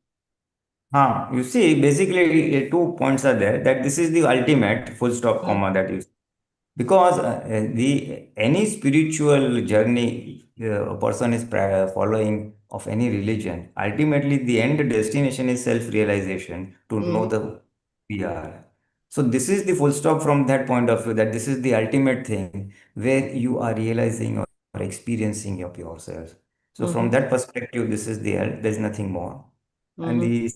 You see, basically 2 points are there, that this is the ultimate full stop comma that you Because the any spiritual journey a person is following of any religion, ultimately the end destination is self-realization to know the we are. So this is the full stop from that point of view, that this is the ultimate thing where you are realizing or experiencing of yourself. So from that perspective, this is the there's nothing more. And the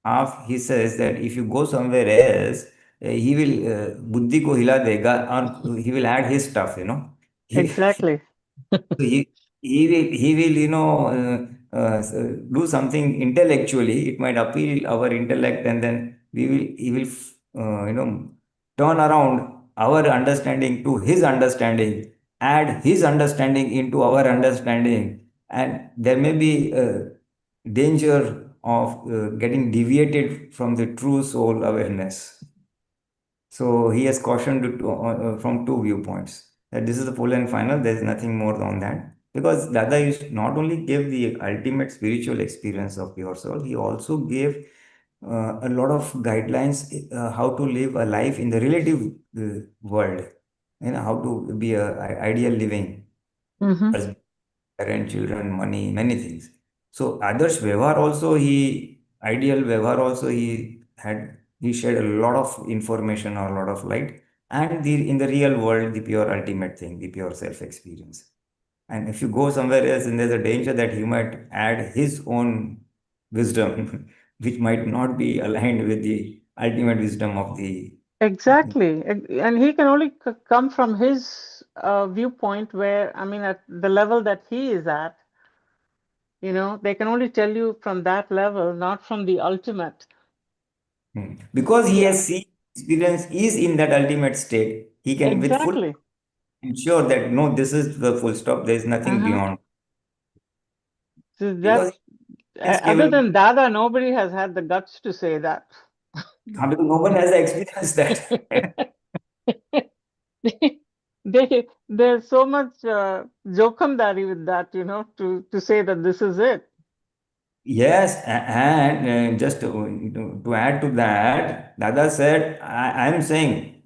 half he says that if you go somewhere else, he will buddhi ko hila dega, or he will add his stuff, he, Exactly. he will do something intellectually. It might appeal our intellect, and then he will turn around our understanding to his understanding, add his understanding into our understanding, and there may be danger of getting deviated from the true soul awareness. So he has cautioned it from two viewpoints, that this is the full and final, there is nothing more on that. Because Dada used not only gave the ultimate spiritual experience of pure soul, he also gave a lot of guidelines how to live a life in the relative world, how to be a ideal living, as parent, children, money, many things. So Adarsh Vyavhar also ideal Vyavhar also he shared a lot of information or a lot of light. And in the real world, the pure ultimate thing, the pure self experience. And if you go somewhere else, and there's a danger that he might add his own wisdom, which might not be aligned with the ultimate wisdom of the. Exactly. And he can only come from his viewpoint where, I mean, at the level that he is at, they can only tell you from that level, not from the ultimate. Because he has seen experience is in that ultimate state, he can with full Exactly. ensure that no, this is the full stop, there is nothing Uh-huh. beyond. So Because he is other capable, than Dada, nobody has had the guts to say that. because no one has experienced that. There's so much jokamdari with that, to say that this is it. Yes, and just to add to that, Dada said, I am saying,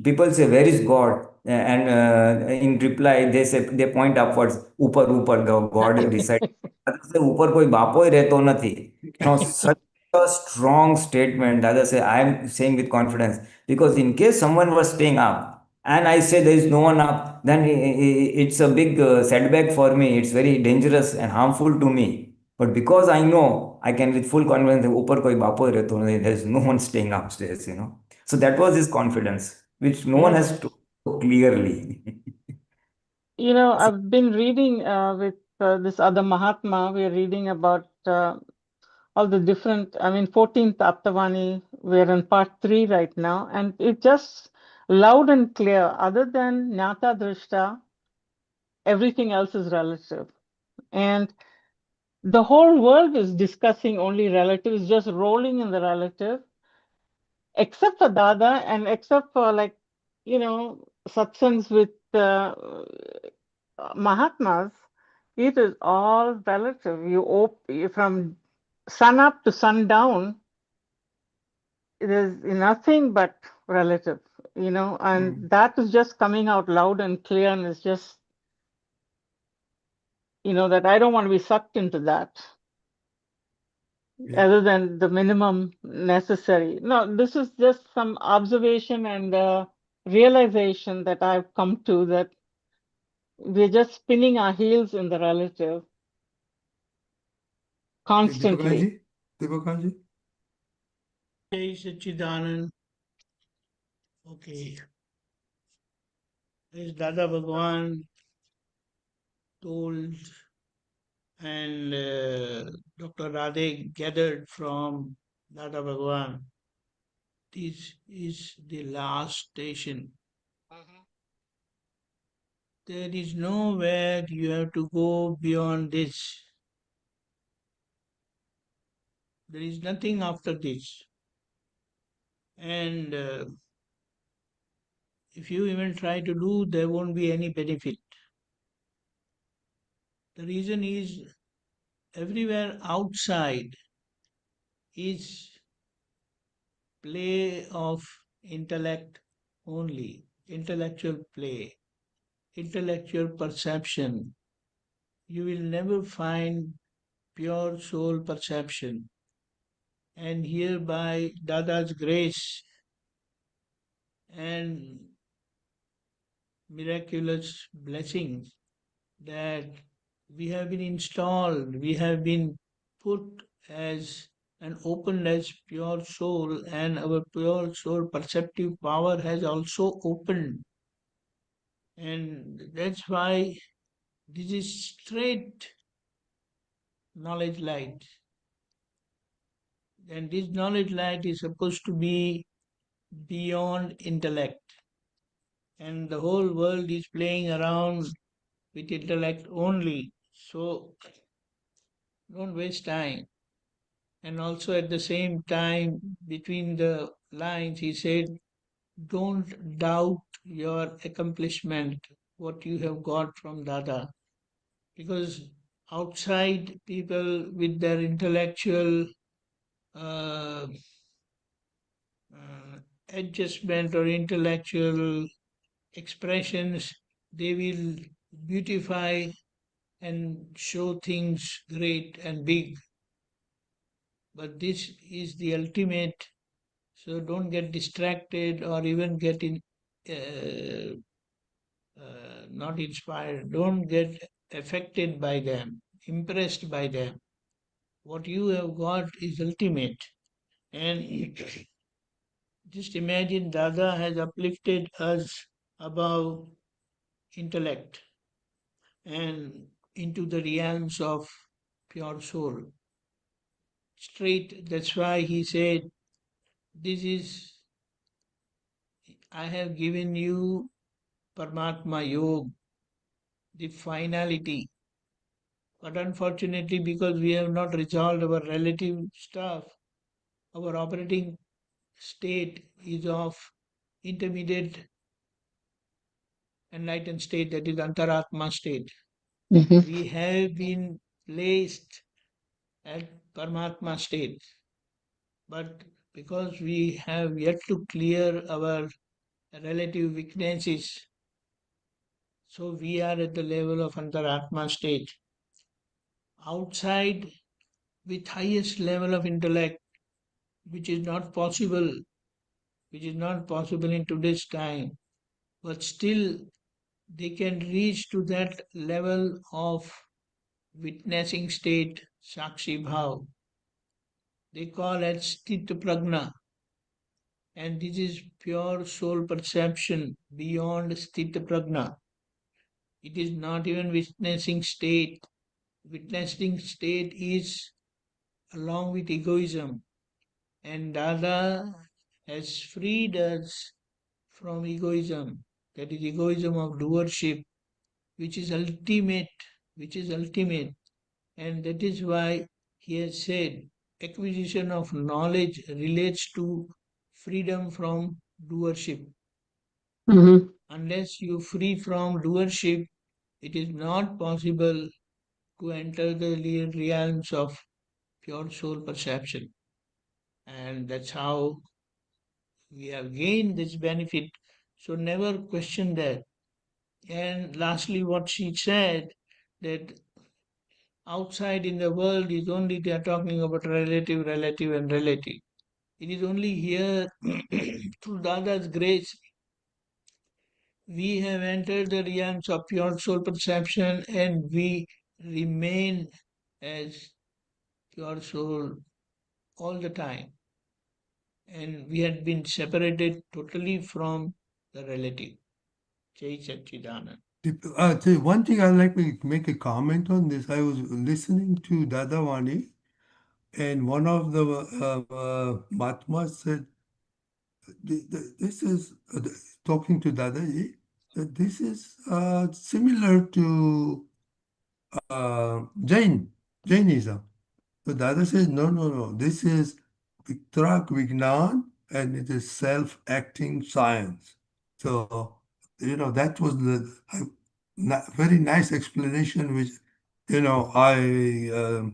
people say, where is God? And in reply, they point upwards, upar, upar, God resides. Dada say, upar koi bapo hi rehto nathi. Such a strong statement. Dada say, I am saying with confidence, because in case someone was staying up, and I say there is no one up, then it's a big setback for me. It's very dangerous and harmful to me. But because I know, I can with full confidence, ऊपर कोई बापो ही रहता है, there's no one staying upstairs. So that was his confidence, which no one Yes. has told so clearly. I've been reading with this other Mahatma, we're reading about all the different, 14th Aptavani, we're in part 3 right now, and it's just loud and clear. Other than Jnata Drishta, everything else is relative. And the whole world is discussing only relatives, just rolling in the relative, except for Dada and except for satsangs with Mahatmas. It is all relative. From sun up to sundown, it is nothing but relative, and that is just coming out loud and clear, and it's just, that I don't want to be sucked into that. Other than the minimum necessary. No, this is just some observation and realization that I've come to, that we're just spinning our heels in the relative constantly. Deepakanandji. Jai Sachidanand. Okay. As Dada Bhagwan told, and Dr. Radhe gathered from Dada Bhagwan, this is the last station. There is nowhere you have to go beyond this. There is nothing after this. And if you even try to do, there won't be any benefit. The reason is everywhere outside is play of intellect only. intellectual play, intellectual perception. You will never find pure soul perception. And here by Dada's grace and miraculous blessings that we have been installed, we have been put as and opened as pure soul, and our pure soul perceptive power has also opened. And that's why this is straight knowledge light. And this knowledge light is supposed to be beyond intellect. And the whole world is playing around with intellect only. So don't waste time. And also at the same time, between the lines, he said, don't doubt your accomplishment, what you have got from Dada. Because outside people with their intellectual uh, adjustment or intellectual expressions, they will beautify and show things great and big. But this is the ultimate, so don't get distracted or even get not inspired. Don't get affected by them, impressed by them. What you have got is ultimate. And just imagine Dada has uplifted us above intellect and into the realms of pure soul. Straight, that's why he said, this is, I have given you Paramatma Yoga, the finality. But unfortunately, because we have not resolved our relative stuff, our operating state is of intermediate enlightened state, that is Antaratma state. We have been placed at Paramatma state, but because we have yet to clear our relative weaknesses, so we are at the level of Antaratma state. Outside, with highest level of intellect, which is not possible in today's time, but still they can reach to that level of witnessing state, Sakshi Bhav. They call it Sthita Prajna. And this is pure soul perception beyond Sthita Prajna. It is not even witnessing state. Witnessing state is along with egoism. And Dada has freed us from egoism. That is egoism of doership, which is ultimate, And that is why he has said acquisition of knowledge relates to freedom from doership. Unless you free from doership, it is not possible to enter the realms of pure soul perception. And that's how we have gained this benefit. So never question that. And lastly, what she said, that outside in the world is only they are talking about relative, and relative. It is only here through Dada's grace we have entered the realms of pure soul perception and we remain as pure soul all the time. And we had been separated totally from the relative. Jai Satchidanand. One thing I'd like to make a comment on this. I was listening to Dada Vani, and one of the Mahatmas said, this is talking to Dadaji, that this is similar to Jainism. So Dada says, no, this is vitrag, vignan, and it is self-acting science. So, that was the very nice explanation, which, I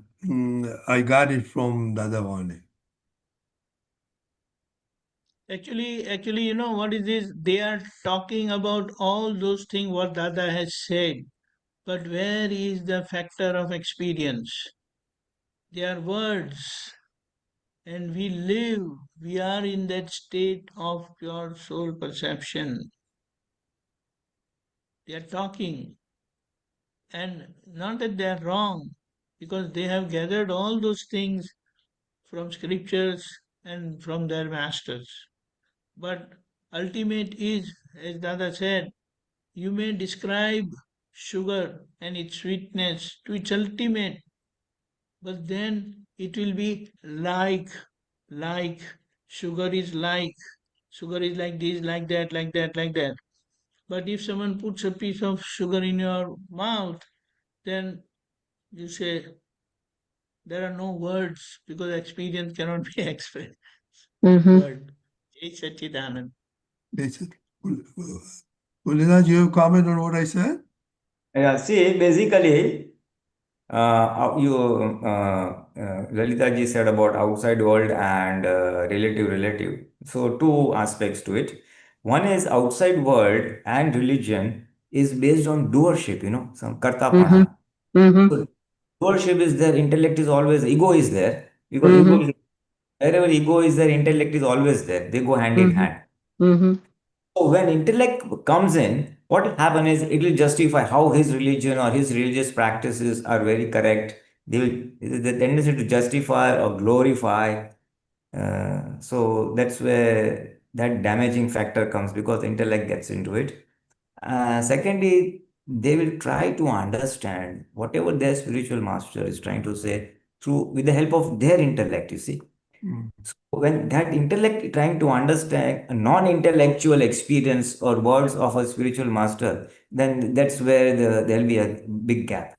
got it from Dada Vani. Actually, you know what is this? They are talking about all those things what Dada has said. But where is the factor of experience? They are words. And we are in that state of pure soul perception. They are talking. And not that they are wrong, because they have gathered all those things from scriptures and from their masters. But ultimate is, as Dada said, you may describe sugar and its sweetness to its ultimate, but then it will be like, sugar is like, sugar is like this, like that, like that, like that. But if someone puts a piece of sugar in your mouth, then you say, there are no words because experience cannot be expressed. Word. Jai Satchidanand. Pulina, do you have a comment on what I said? Yeah, see, basically, Lalita ji said about outside world and relative. So two aspects to it. One is outside world and religion is based on doership, some kartapana. So doership is there, intellect is always, ego is there because wherever ego is there, intellect is always there. They go hand in hand. So when intellect comes in, what will happen is it will justify how his religion or his religious practices are very correct. They will the tendency to justify or glorify. So that's where that damaging factor comes because intellect gets into it. Secondly, they will try to understand whatever their spiritual master is trying to say through with the help of their intellect. You see. So when that intellect trying to understand a non-intellectual experience or words of a spiritual master, then that's where there'll be a big gap.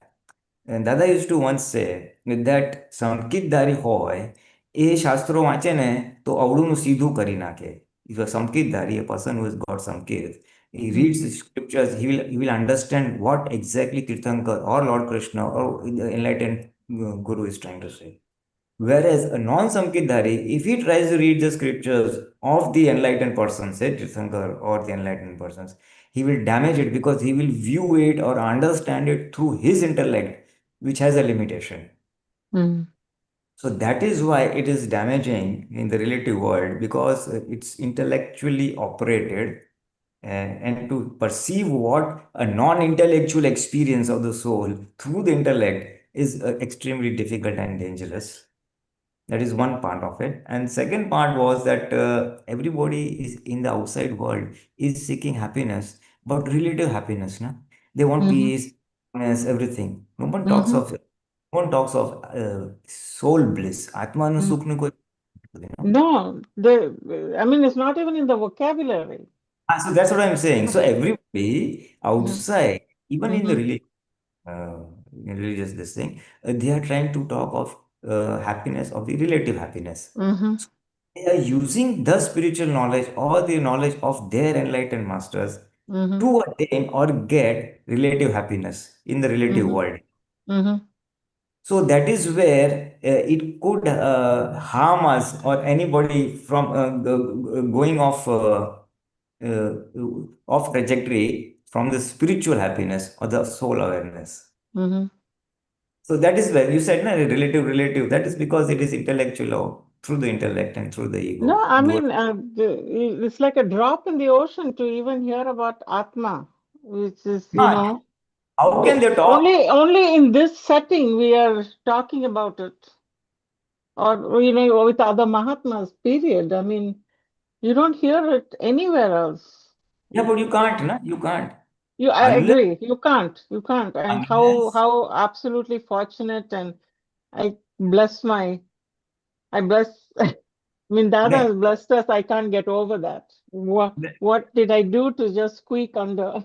And Dada used to once say that સંકિતધારી હોય એ શાસ્ત્રો વાંચે ને તો અવળું સીધું કરી નાખે. If a samkitdhari, a person who has got samkit, he reads the scriptures, he will understand what exactly Kirtankar or Lord Krishna or the enlightened Guru is trying to say. Whereas a non-Samkitdhari, if he tries to read the scriptures of the enlightened person, say Tirthankar or the enlightened persons, he will damage it because he will view it or understand it through his intellect, which has a limitation. So that is why it is damaging in the relative world because it's intellectually operated and to perceive what a non-intellectual experience of the soul through the intellect is extremely difficult and dangerous. That is one part of it. And second part was that everybody is in the outside world is seeking happiness, but relative happiness. Na? They want peace, happiness, everything. No one talks of soul bliss. Atma nu sukh nu koi, No, I mean, it's not even in the vocabulary. So that's what I'm saying. So everybody outside, even in the religious this thing, they are trying to talk of happiness, of the relative happiness. So they are using the spiritual knowledge or the knowledge of their enlightened masters to attain or get relative happiness in the relative world. So that is where it could harm us or anybody from going uh, off trajectory from the spiritual happiness or the soul awareness. So that is where you said, na, relative. That is because it is intellectual or through the intellect and through the ego. No, I mean, it's like a drop in the ocean to even hear about Atma, which is, How can they talk? only in this setting we are talking about it. Or, with other Mahatmas, period. I mean, you don't hear it anywhere else. Yeah, but you can't, na? You can't. I Unless, agree. You can't. And unless, how absolutely fortunate, and I bless I mean, Dada has blessed us. I can't get over that. What did I do to just squeak under?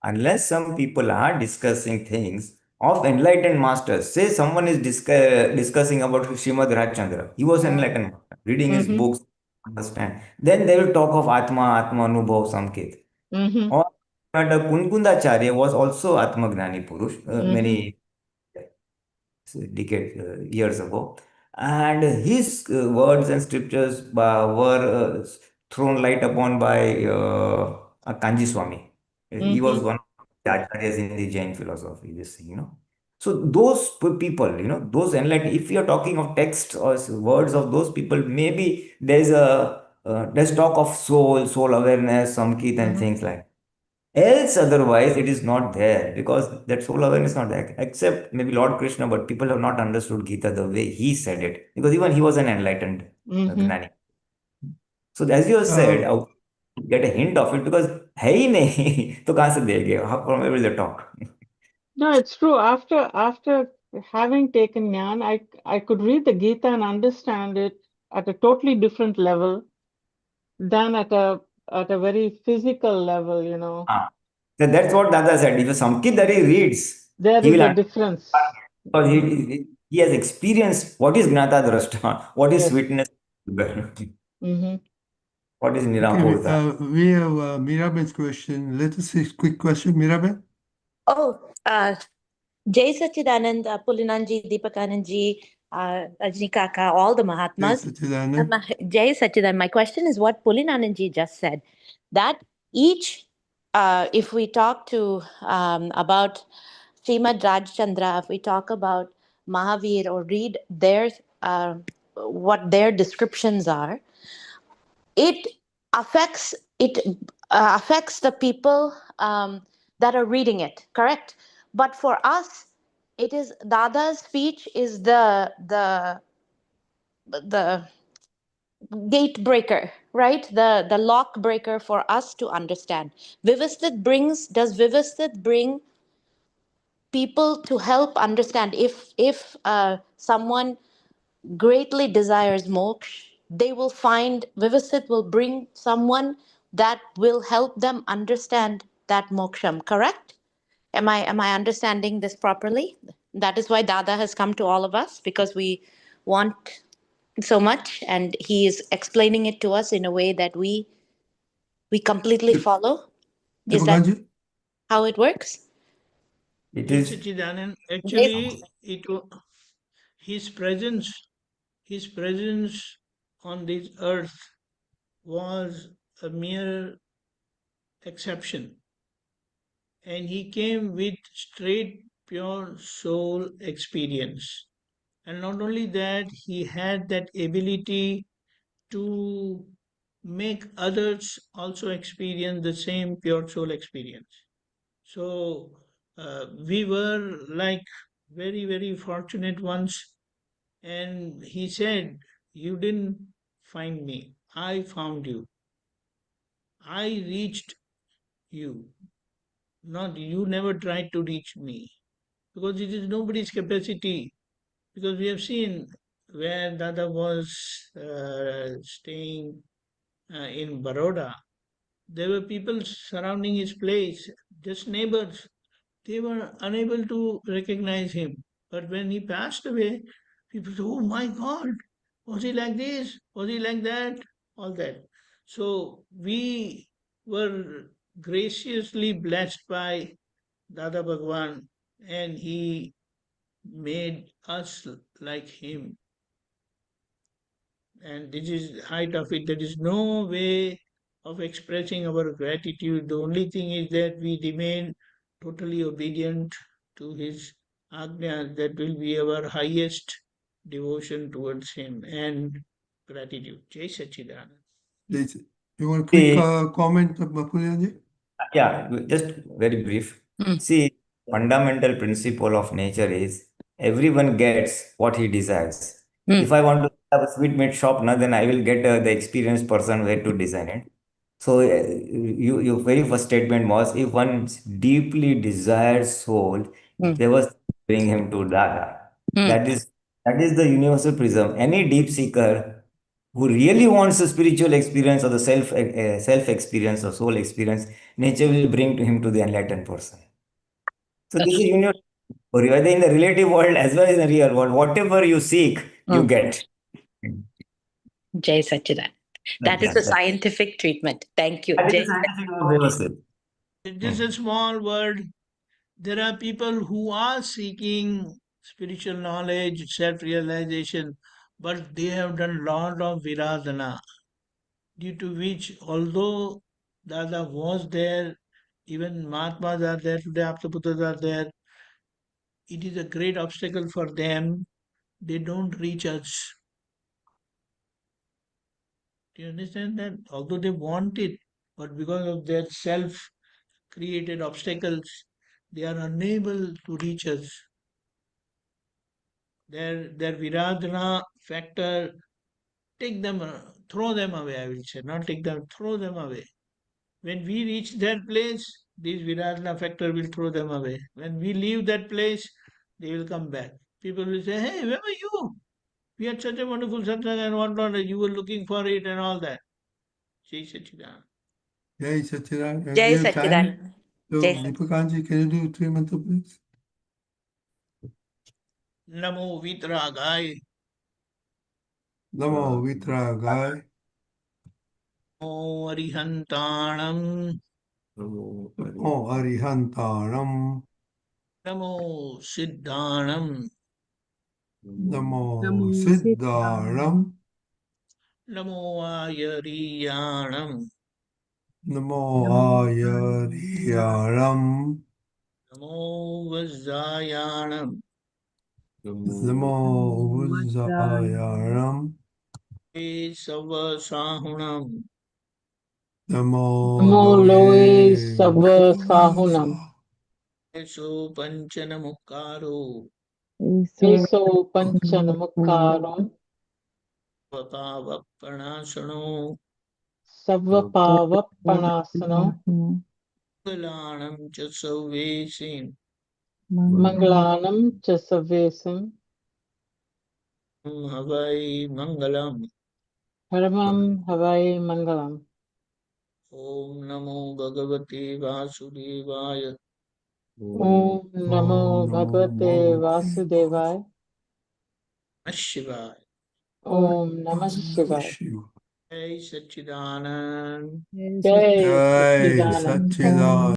unless some people are discussing things of enlightened masters. Say someone is discussing about Srimad Rajchandra. He was enlightened master, reading his books, understand. Then they will talk of Atma Anubhav, Samkit. Or Kunkundacharya was also Atma Gnani Purush many years ago. and his words and scriptures were thrown light upon by Kanji Swami. He was one of the acharyas in the Jain philosophy, this thing, So those people, those enlightened, if you are talking of texts or words of those people, maybe there's talk of soul awareness, samkit and things like. Else, otherwise, it is not there because that soul awareness is not there, except maybe Lord Krishna, but people have not understood Gita the way he said it because even he was an enlightened Gnani. So, as you have said, I get a hint of it because है ही नहीं तो कहाँ से देंगे? From where will they talk? No, it's true. After having taken Jnana, I could read the Gita and understand it at a totally different level than at a very physical level, So that's what Dada said. If a Samkidari reads, There he is will a understand difference. because he has experienced what is Gnata Drashta, what is Yes. witness, Mm-hmm. what is Okay, Nirapurta. we have Miraben's question. Let us see, quick question, Miraben. Oh, Jai Sachidanand, Pulinanandji, Deepakanandji, Rajni Kaka, all the Mahatmas. Jai Sachidanand. My question is what Pulinanandji just said. That each, if we talk to about Srimad Rajchandra, if we talk about Mahavir or read their what their descriptions are, it affects the people that are reading it, correct? But for us, it is Dada's speech is the gate breaker, right? The lock breaker for us to understand. Does Vyavasthit bring people to help understand if someone greatly desires moksha, they will find Vyavasthit will bring someone that will help them understand that moksham, correct? Am I understanding this properly? That is why Dada has come to all of us, because we want so much, and he is explaining it to us in a way that we completely follow. Is that Deepakanandji? how it works? It Yes, is. Sachidanand. Actually, his presence on this earth was a mere exception, and he came with straight, pure soul experience. And not only that, he had that ability to make others also experience the same pure soul experience. So we were like very, very fortunate ones. And he said, "You didn't find me, I found you. I reached you. Not you never tried to reach me." Because it is nobody's capacity. Because we have seen where Dada was staying in Baroda, there were people surrounding his place, just neighbors. They were unable to recognize him. But when he passed away, people said, "Oh my God, was he like this? Was he like that?" All that. So we were graciously blessed by Dada Bhagwan, and he made us like him. And this is height of it. There is no way of expressing our gratitude. The only thing is that we remain totally obedient to his Agnya. That will be our highest devotion towards him and gratitude. Jai Sachidanand. You want a quick See, comment, Pulinanandji? yeah, just very brief. See, fundamental principle of nature is everyone gets what he desires. If I want to have a sweetmeat shop, now then I will get the experienced person where to design it. So your very first statement was if one deeply desires soul, they was bring him to Dada. That is the universal prism. Any deep seeker who really wants a spiritual experience or the self experience or soul experience, nature will bring to him to the enlightened person. So this is universal for you, whether in the relative world as well as in the real world. Whatever you seek, you get. Jai Sachidanand. That is a scientific treatment. Thank you. That is Jai the scientific way of Vyavasthit. Just a small word. There are people who are seeking spiritual knowledge, self realization, but they have done lot of viradhana, due to which, although Dada was there, even Mahatmas are there today, Aptaputas are there, it is a great obstacle for them. They don't reach us. Do you understand that? Although they want it, but because of their self-created obstacles, they are unable to reach us. Their viradhana factor, take them, throw them away, I will say. Not take them, throw them away. When we reach that place, this viradhana factor will throw them away. When we leave that place, they will come back. People will say, hey, where were you? We had such a wonderful satsang and whatnot, and you were looking for it and all that. Jai Sachidanand. Jai Sachidanand. Jai We have time. Sachidanand. So, Jai Sachidanand. Deepakanji, can you do three mantra, please? Namo vitragaye. Namo vitragaye. Namo arihantanam. Namo arihantanam. Namo siddhanam. Namo siddharam. Namo ayariyanam. Namo ayariyaram. Namo vajrayanam. Namo vajrayaram. Savasahunam. Namo Namo loe loe sava sahunam. Eso panchanamukaro. Eso panchanamukaram. Pavapranasano. Savapavapanasano. Mangalanam cha savesim. Mangalanam cha savesam. Havai mangalam. Paramam havai mangalam. Om Namo Bhagavate Vasudevaya. Om Namo Bhagavate Vasudevaya. Shivaya. Om Namah Shivaya. Jai Sachidanand. Jai Jai Sachidanand. Sachidanand.